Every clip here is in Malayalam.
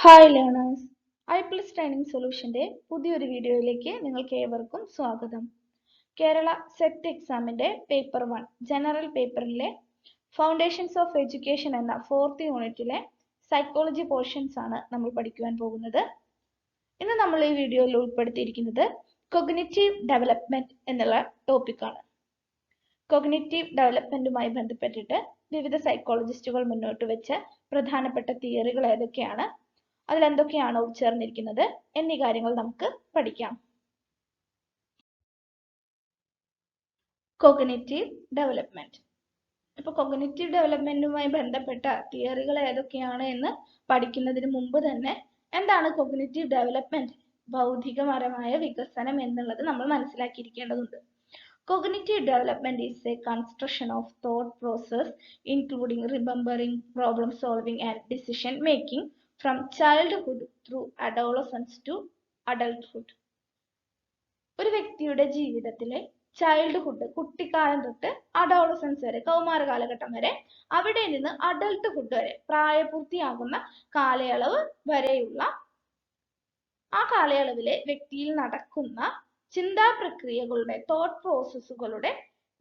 ഹായ് ലേണേഴ്സ്, ഐപ്ലസ് ട്രെയിനിങ് സൊല്യൂഷന്റെ പുതിയൊരു വീഡിയോയിലേക്ക് നിങ്ങൾക്ക് ഏവർക്കും സ്വാഗതം. കേരള സെറ്റ് എക്സാമിന്റെ പേപ്പർ 1 ജനറൽ പേപ്പറിലെ ഫൗണ്ടേഷൻസ് ഓഫ് എഡ്യൂക്കേഷൻ എന്ന 4th യൂണിറ്റിലെ സൈക്കോളജി പോർഷൻസ് ആണ് നമ്മൾ പഠിക്കുവാൻ പോകുന്നത്. ഇന്ന് നമ്മൾ ഈ വീഡിയോയിൽ ഉൾപ്പെടുത്തിയിരിക്കുന്നത് കൊഗ്നിറ്റീവ് ഡെവലപ്മെന്റ് എന്നുള്ള ടോപ്പിക്കാണ്. കൊഗ്നിറ്റീവ് ഡെവലപ്മെന്റുമായി ബന്ധപ്പെട്ടിട്ട് വിവിധ സൈക്കോളജിസ്റ്റുകൾ മുന്നോട്ട് വെച്ച പ്രധാനപ്പെട്ട തിയറികൾ ഏതൊക്കെയാണ്, അതിലെന്തൊക്കെയാണ് ഉൾച്ചേർന്നിരിക്കുന്നത് എന്നീ കാര്യങ്ങൾ നമുക്ക് പഠിക്കാം. Cognitive development. ഇപ്പൊ കൊഗ്നിറ്റീവ് ഡെവലപ്മെന്റുമായി ബന്ധപ്പെട്ട തിയറികൾ ഏതൊക്കെയാണ് എന്ന് പഠിക്കുന്നതിന് മുമ്പ് തന്നെ എന്താണ് കൊഗ്നിറ്റീവ് ഡെവലപ്മെന്റ്, ബൗദ്ധികപരമായ വികസനം എന്നുള്ളത് നമ്മൾ മനസ്സിലാക്കിയിരിക്കേണ്ടതുണ്ട്. Cognitive development is a construction of thought process including remembering, problem solving and decision making from childhood through adolescence to adulthood. ഒരു വ്യക്തിയുടെ ജീവിതത്തിലെ ചൈൽഡ്ഹുഡ്, കുട്ടിക്കാലം തൊട്ട് അഡോളസൻസ് വരെ, കൗമാര കാലഘട്ടം വരെ, അവിടെ നിന്ന് അഡൾട്ട്ഹുഡ് വരെ, പ്രായപൂർത്തിയാകുന്ന കാലയളവ് വരെയുള്ള ആ കാലയളവിലെ വ്യക്തിയിൽ നടക്കുന്ന ചിന്താ പ്രക്രിയകളുടെ, തോട്ട് പ്രോസസ്സുകളുടെ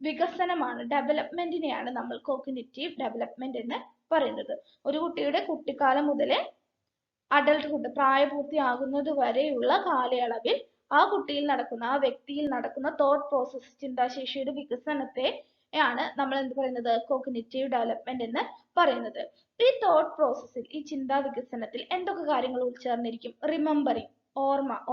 വികസനമാണ്, ഡെവലപ്മെന്റിനെയാണ് നമ്മൾ കോഗ്നിറ്റീവ് ഡെവലപ്മെന്റ് എന്ന് പറയുന്നത്. ഒരു കുട്ടിയുടെ കുട്ടിക്കാലം മുതലേ അഡൾട്ട്ഹുഡ്, പ്രായപൂർത്തിയാകുന്നത് വരെയുള്ള കാലയളവിൽ ആ കുട്ടിയിൽ നടക്കുന്ന, ആ വ്യക്തിയിൽ നടക്കുന്ന തോട്ട് പ്രോസസ്, ചിന്താശേഷിയുടെ വികസനത്തെയാണ് നമ്മൾ എന്ത് പറയുന്നത്, കോഗ്നിറ്റീവ് ഡെവലപ്മെന്റ് എന്ന് പറയുന്നത്. ഈ തോട്ട് പ്രോസസ്സിൽ, ഈ ചിന്താ വികസനത്തിൽ എന്തൊക്കെ കാര്യങ്ങൾ ഉൾച്ചേർന്നിരിക്കും? റിമെമ്പറിങ്,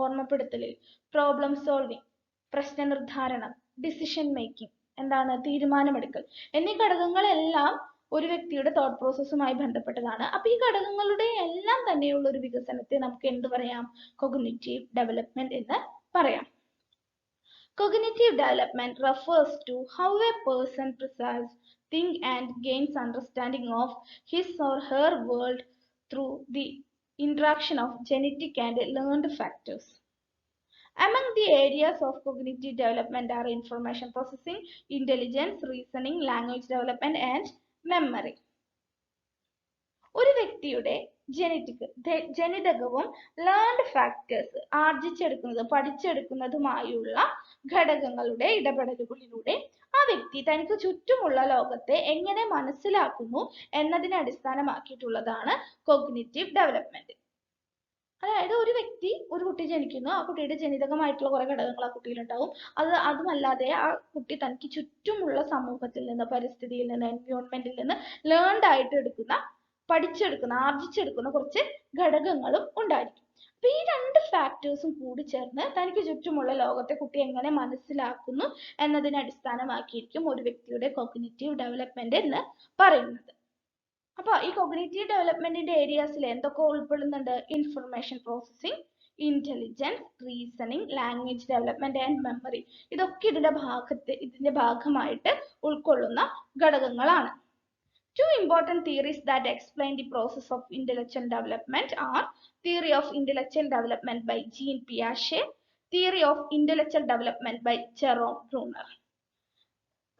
ഓർമ്മപ്പെടുത്തലിൽ, പ്രോബ്ലം സോൾവിങ്, പ്രശ്ന നിർദ്ധാരണം, ഡിസിഷൻ മേക്കിംഗ്, എന്താണ്, തീരുമാനമെടുക്കൽ എന്നീ ഘടകങ്ങളെല്ലാം ഒരു വ്യക്തിയുടെ തോട്ട് പ്രോസസ്സുമായി ബന്ധപ്പെട്ടതാണ്. അപ്പൊ ഈ ഘടകങ്ങളുടെ എല്ലാം തന്നെയുള്ള ഒരു വികസനത്തെ നമുക്ക് എന്ത് പറയാം? കൊഗ്നിറ്റീവ് ഡെവലപ്മെന്റ് എന്ന് പറയാം. Cognitive development refers to how a person perceives, thinks and gains understanding of his or her world through the interaction of genetic and learned factors. Among the areas of cognitive development are information processing, intelligence, reasoning, language development and memory. ഒരു വ്യക്തിയുടെ ജനിതകവും ലേൺഡ് ഫാക്ടേഴ്സ്, ആർജിച്ചെടുക്കുന്നതും പഠിച്ചെടുക്കുന്നതുമായുള്ള ഘടകങ്ങളുടെ ഇടപെടലുകളിലൂടെ ആ വ്യക്തി തനിക്ക് ചുറ്റുമുള്ള ലോകത്തെ എങ്ങനെ മനസ്സിലാക്കുന്നു എന്നതിനെ അടിസ്ഥാനമാക്കിയിട്ടുള്ളതാണ് കോഗ്നിറ്റീവ് ഡെവലപ്മെന്റ്. അതായത് ഒരു കുട്ടി ജനിക്കുന്നു, ആ കുട്ടിയുടെ ജനിതകമായിട്ടുള്ള കുറെ ഘടകങ്ങൾ ആ കുട്ടിയിൽ ഉണ്ടാവും. അതുമല്ലാതെ ആ കുട്ടി തനിക്ക് ചുറ്റുമുള്ള സമൂഹത്തിൽ നിന്ന്, പരിസ്ഥിതിയിൽ നിന്ന്, എൻവയോൺമെന്റിൽ നിന്ന് ലേൺഡ് ആയിട്ട് പഠിച്ചെടുക്കുന്ന, ആർജിച്ചെടുക്കുന്ന കുറച്ച് ഘടകങ്ങളും ഉണ്ടായിരിക്കും. അപ്പൊ ഈ രണ്ട് ഫാക്ടേഴ്സും കൂടി ചേർന്ന് തനിക്ക് ചുറ്റുമുള്ള ലോകത്തെ കുട്ടി എങ്ങനെ മനസ്സിലാക്കുന്നു എന്നതിനെ അടിസ്ഥാനമാക്കിയിരിക്കും ഒരു വ്യക്തിയുടെ കോഗ്നിറ്റീവ് ഡെവലപ്മെന്റ് എന്ന് പറയുന്നത്. അപ്പൊ ഈ കോഗ്നിറ്റീവ് ഡെവലപ്മെന്റിന്റെ ഏരിയാസിൽ എന്തൊക്കെ ഉൾപ്പെടുന്നുണ്ട്? Information processing, intelligence, reasoning, language development and memory. ഇതൊക്കെ ഇതിന്റെ ഭാഗമായിട്ട് ഉൾക്കൊള്ളുന്ന ഘടകങ്ങളാണ്. Two important theories that explain the process of intellectual development are theory of intellectual development by Jean Piaget, theory of intellectual development by Jerome Bruner.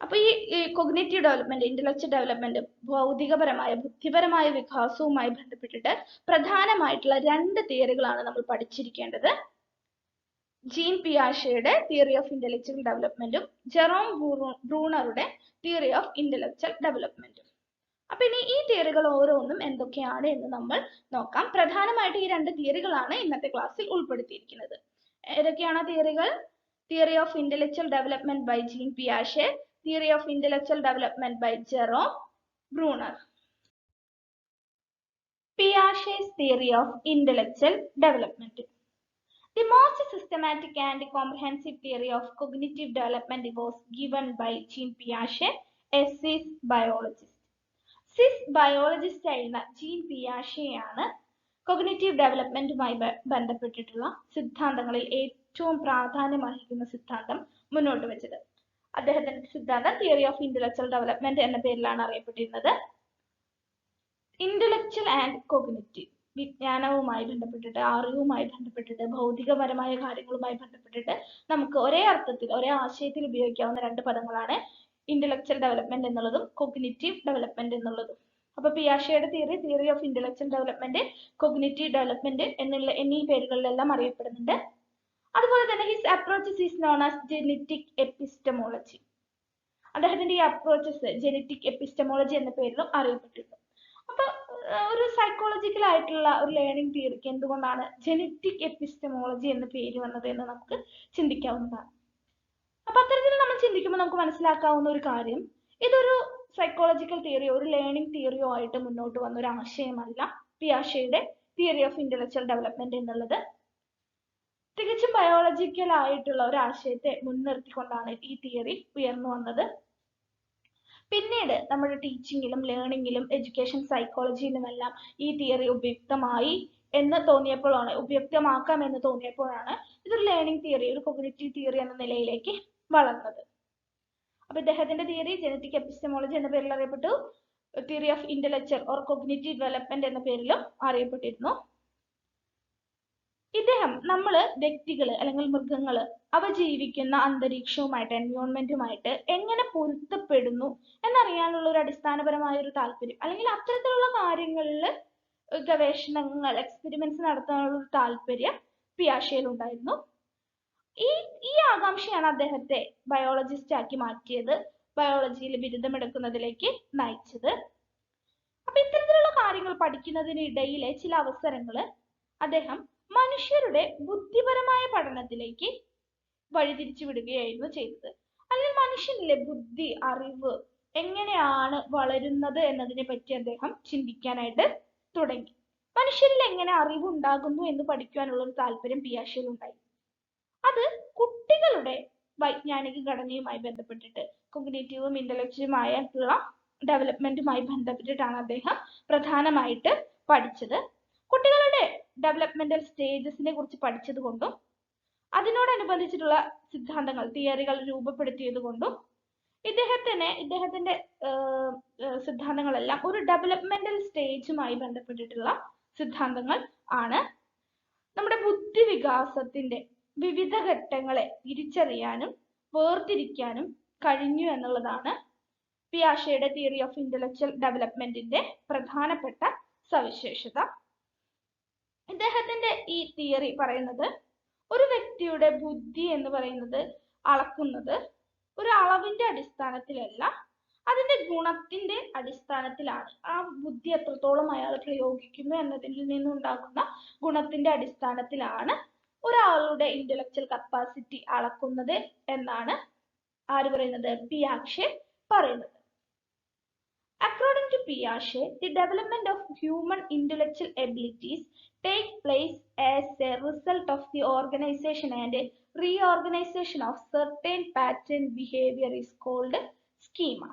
അപ്പൊ ഈ കൊഗ്നിറ്റീവ് ഡെവലപ്മെന്റ്, ഇന്റലക്ച്വൽ ഡെവലപ്മെന്റ്, ഭൗതികപരമായ, ബുദ്ധിപരമായ വികാസവുമായി ബന്ധപ്പെട്ടിട്ട് പ്രധാനമായിട്ടുള്ള രണ്ട് തിയറികളാണ് നമ്മൾ പഠിച്ചിരിക്കേണ്ടത്. ജീൻ പിയാഷെയുടെ തിയറി ഓഫ് ഇന്റലക്ച്വൽ ഡെവലപ്മെന്റും ജെറോം ബ്രൂണറുടെ തിയറി ഓഫ് ഇന്റലക്ച്വൽ ഡെവലപ്മെന്റും. അപ്പൊ ഇനി ഈ തിയറികൾ ഓരോന്നും എന്തൊക്കെയാണ് എന്ന് നമ്മൾ നോക്കാം. പ്രധാനമായിട്ട് ഈ രണ്ട് തിയറികളാണ് ഇന്നത്തെ ക്ലാസ്സിൽ ഉൾപ്പെടുത്തിയിരിക്കുന്നത്. ഏതൊക്കെയാണ് തിയറികൾ? Theory of intellectual development by Jean പിയാഷെ, theory of intellectual development by Jerome Bruner. Piaget's theory of intellectual development. The most systematic and comprehensive theory of cognitive development was given by Jean Piaget, a Swiss biologist. Swiss biologist ആയിരുന്ന ജീൻ പിയാഷെയാണ് കോഗ്നിറ്റീവ് ഡെവലപ്മെന്റുമായി ബന്ധപ്പെട്ടിട്ടുള്ള സിദ്ധാന്തങ്ങളിൽ ഏറ്റവും പ്രാധാന്യമർഹിക്കുന്ന സിദ്ധാന്തം മുന്നോട്ട് വെച്ചത്. അദ്ദേഹത്തിന്റെ സിദ്ധാന്തം തിയറി ഓഫ് ഇന്റലക്ച്വൽ ഡെവലപ്മെന്റ് എന്ന പേരിലാണ് അറിയപ്പെട്ടിരുന്നത്. ഇന്റലക്ച്വൽ ആൻഡ് കോഗ്നിറ്റീവ്, വിജ്ഞാനവുമായി ബന്ധപ്പെട്ടിട്ട്, അറിവുമായി ബന്ധപ്പെട്ടിട്ട്, ഭൗതികപരമായ കാര്യങ്ങളുമായി ബന്ധപ്പെട്ടിട്ട് നമുക്ക് ഒരേ അർത്ഥത്തിൽ, ഒരേ ആശയത്തിൽ ഉപയോഗിക്കാവുന്ന രണ്ട് പദങ്ങളാണ് ഇന്റലക്ച്വൽ ഡെവലപ്മെന്റ് എന്നുള്ളതും കോഗ്നിറ്റീവ് ഡെവലപ്മെന്റ് എന്നുള്ളതും. അപ്പൊ പിയാഷയുടെ theory of intellectual development, cognitive development എന്നീ പേരുകളിലെല്ലാം അറിയപ്പെടുന്നുണ്ട്. അതുപോലെ തന്നെ his approaches is known as genetic epistemology. അദ്ദേഹത്തിന്റെ ഈ അപ്രോച്ചസ് ജെനറ്റിക് എപ്പിസ്റ്റമോളജി എന്ന പേരിലും അറിയപ്പെട്ടിരുന്നു. അപ്പൊ ഒരു സൈക്കോളജിക്കൽ ആയിട്ടുള്ള ഒരു ലേണിംഗ് തിയറിക്ക് എന്തുകൊണ്ടാണ് ജെനറ്റിക് എപ്പിസ്റ്റമോളജി എന്ന പേര് വന്നത് എന്ന് നമുക്ക് ചിന്തിക്കാവുന്നതാണ്. അപ്പൊ അത്തരത്തിൽ നമ്മൾ ചിന്തിക്കുമ്പോൾ നമുക്ക് മനസ്സിലാക്കാവുന്ന ഒരു കാര്യം, ഇതൊരു സൈക്കോളജിക്കൽ തിയറിയോ ഒരു ലേണിംഗ് തിയറിയോ ആയിട്ട് മുന്നോട്ട് വന്ന ഒരു ആശയമല്ല പിയാഷയുടെ തിയറി ഓഫ് ഇന്റലക്ച്വൽ ഡെവലപ്മെന്റ് എന്നുള്ളത്. തികച്ചും ബയോളജിക്കൽ ആയിട്ടുള്ള ഒരു ആശയത്തെ മുൻനിർത്തിക്കൊണ്ടാണ് ഈ തിയറി ഉയർന്നു വന്നത്. പിന്നീട് നമ്മുടെ ടീച്ചിങ്ങിലും ലേണിങ്ങിലും എഡ്യൂക്കേഷൻ സൈക്കോളജിയിലുമെല്ലാം ഈ തിയറി ഉപയുക്തമാക്കാം എന്ന് തോന്നിയപ്പോഴാണ് ഇതൊരു ലേണിംഗ് തിയറി, ഒരു കൊഗ്നിറ്റീവ് തിയറി എന്ന നിലയിലേക്ക് വളർന്നത്. അപ്പൊ ഇദ്ദേഹത്തിന്റെ തിയറി ജെനറ്റിക് എപ്പിസ്റ്റമോളജി എന്ന പേരിൽ അറിയപ്പെട്ടു, theory of intellectual or cognitive development എന്ന പേരിലും അറിയപ്പെട്ടിരുന്നു. ഇദ്ദേഹം വ്യക്തികള് അല്ലെങ്കിൽ മൃഗങ്ങള് അവ ജീവിക്കുന്ന അന്തരീക്ഷവുമായിട്ട് എൻവയോൺമെന്റുമായിട്ട് എങ്ങനെ പൊരുത്തപ്പെടുന്നു എന്നറിയാനുള്ള ഒരു അടിസ്ഥാനപരമായ ഒരു താല്പര്യം, അല്ലെങ്കിൽ അത്തരത്തിലുള്ള കാര്യങ്ങളിൽ ഗവേഷണങ്ങൾ എക്സ്പെരിമെന്റ്സ് നടത്താനുള്ള ഒരു താല്പര്യം പിയാഷയിൽ ഉണ്ടായിരുന്നു. ഈ ആകാംക്ഷയാണ് അദ്ദേഹത്തെ ബയോളജിസ്റ്റ് ആക്കി മാറ്റിയത്, ബയോളജിയിൽ ബിരുദമെടുക്കുന്നതിലേക്ക് നയിച്ചത്. അപ്പൊ ഇത്തരത്തിലുള്ള കാര്യങ്ങൾ പഠിക്കുന്നതിനിടയിലെ ചില അവസരങ്ങള് അദ്ദേഹം മനുഷ്യരുടെ ബുദ്ധിപരമായ പഠനത്തിലേക്ക് വഴിതിരിച്ചു വിടുകയായിരുന്നു ചെയ്തത്. അല്ലെങ്കിൽ മനുഷ്യനിലെ ബുദ്ധി, അറിവ് എങ്ങനെയാണ് വളരുന്നത് എന്നതിനെ പറ്റി അദ്ദേഹം ചിന്തിക്കാനായിട്ട് തുടങ്ങി. മനുഷ്യരിൽ എങ്ങനെ അറിവുണ്ടാകുന്നു എന്ന് പഠിക്കാനുള്ള ഒരു താല്പര്യം പിയാഷയിൽ ഉണ്ടായി. അത് കുട്ടികളുടെ വൈജ്ഞാനിക ഘടനയുമായി ബന്ധപ്പെട്ടിട്ട്, കൊഗ്നിറ്റീവും ഇന്റലക്ച്വലുമായിട്ടുള്ള ഡെവലപ്മെന്റുമായി ബന്ധപ്പെട്ടിട്ടാണ് അദ്ദേഹം പ്രധാനമായിട്ട് പഠിച്ചത്. കുട്ടികളുടെ ഡെവലപ്മെന്റൽ സ്റ്റേജസിനെ കുറിച്ച് പഠിച്ചത് കൊണ്ടും അതിനോടനുബന്ധിച്ചിട്ടുള്ള സിദ്ധാന്തങ്ങൾ, തിയറികൾ രൂപപ്പെടുത്തിയത് കൊണ്ടും ഇദ്ദേഹത്തിന്റെ സിദ്ധാന്തങ്ങളെല്ലാം ഒരു ഡെവലപ്മെന്റൽ സ്റ്റേജുമായി ബന്ധപ്പെട്ടിട്ടുള്ള സിദ്ധാന്തങ്ങൾ ആണ്. നമ്മുടെ ബുദ്ധി വികാസത്തിന്റെ വിവിധ ഘട്ടങ്ങളെ തിരിച്ചറിയാനും വേർതിരിക്കാനും കഴിഞ്ഞു എന്നുള്ളതാണ് പിയാഷയുടെ തിയറി ഓഫ് ഇന്റലക്ച്വൽ ഡെവലപ്മെന്റിന്റെ പ്രധാനപ്പെട്ട സവിശേഷത. ഇദ്ദേഹത്തിന്റെ ഈ തിയറി പറയുന്നത് ഒരു വ്യക്തിയുടെ ബുദ്ധി എന്ന് പറയുന്നത് അളക്കുന്നത് ഒരു അളവിന്റെ അടിസ്ഥാനത്തിലല്ല, അതിന്റെ ഗുണത്തിന്റെ അടിസ്ഥാനത്തിലാണ്. ആ ബുദ്ധി എത്രത്തോളം അയാൾ പ്രയോഗിക്കുന്നു എന്നതിൽ നിന്നുണ്ടാകുന്ന ഗുണത്തിന്റെ അടിസ്ഥാനത്തിലാണ് ഒരാളുടെ ഇന്റലക്ച്വൽ കപ്പാസിറ്റി അളക്കുന്നത് എന്നാണ് ആര് പറയുന്നത്? പിയാഷെ പറയുന്നത്. According to Piaget, the development of human intellectual abilities take place as a result of the organization and reorganization of certain pattern behavior is called schema.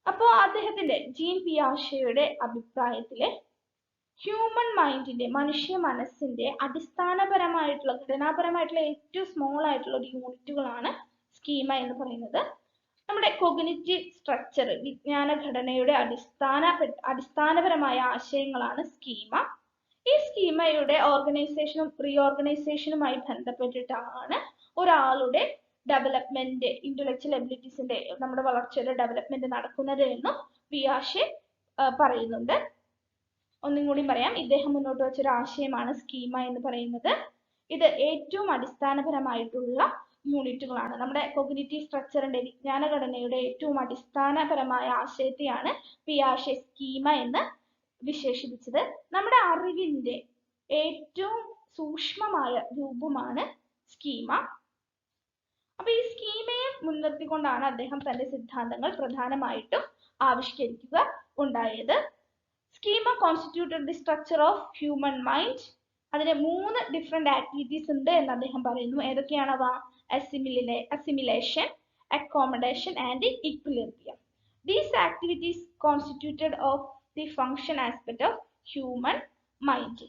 അപ്പോൾ അദ്ദേഹത്തിന്റെ ജീൻ പിയാഷെയുടെ അഭിപ്രായത്തില് ഹ്യൂമൻ മൈൻഡിന്റെ, മനുഷ്യ മനസ്സിന്റെ അടിസ്ഥാനപരമായിട്ടുള്ള ഘടനാപരമായിട്ടുള്ള ഏറ്റവും സ്മോൾ ആയിട്ടുള്ള ഒരു യൂണിറ്റുകളാണ് സ്കീമ എന്ന് പറയുന്നത്. നമ്മുടെ കൊഗ്നിറ്റീവ് സ്ട്രക്ചർ, വിജ്ഞാന ഘടനയുടെ അടിസ്ഥാനപരമായ ആശയങ്ങളാണ് സ്കീമ. ഈ സ്കീമയുടെ ഓർഗനൈസേഷനും റീഓർഗനൈസേഷനുമായി ബന്ധപ്പെട്ടിട്ടാണ് ഒരാളുടെ ഡെവലപ്മെന്റ്, ഇന്റലക്ച്വൽ എബിലിറ്റീസിന്റെ, നമ്മുടെ വളർച്ചയുടെ ഡെവലപ്മെന്റ് നടക്കുന്നത് എന്നും പിയാഷെ പറയുന്നുണ്ട്. ഒന്നും കൂടി പറയാം, ഇദ്ദേഹം മുന്നോട്ട് വെച്ച ഒരു ആശയമാണ് സ്കീമ എന്ന് പറയുന്നത്. ഇത് ഏറ്റവും അടിസ്ഥാനപരമായിട്ടുള്ള യൂണിറ്റുകളാണ്. നമ്മുടെ കൊഗ്നിറ്റീവ് സ്ട്രക്ചറിന്റെ, വിജ്ഞാന ഘടനയുടെ ഏറ്റവും അടിസ്ഥാനപരമായ ആശയത്തെയാണ് പിയാഷെ സ്കീമ എന്ന് വിശേഷിപ്പിച്ചത്. നമ്മുടെ അറിവിന്റെ ഏറ്റവും സൂക്ഷ്മമായ രൂപമാണ് സ്കീമ. അപ്പൊ ഈ സ്കീമയെ മുൻനിർത്തിക്കൊണ്ടാണ് അദ്ദേഹം തന്റെ സിദ്ധാന്തങ്ങൾ പ്രധാനമായിട്ടും ആവിഷ്കരിക്കുക ഉണ്ടായത്. Schema constituted the structure of human mind. അതിന് 3 ഡിഫറെന്റ് ആക്ടിവിറ്റീസ് ഉണ്ട് എന്ന് അദ്ദേഹം പറയുന്നു. ഏതൊക്കെയാണവ? assimilation, accommodation and equilibrium. These activities constituted of the function aspect of human mind.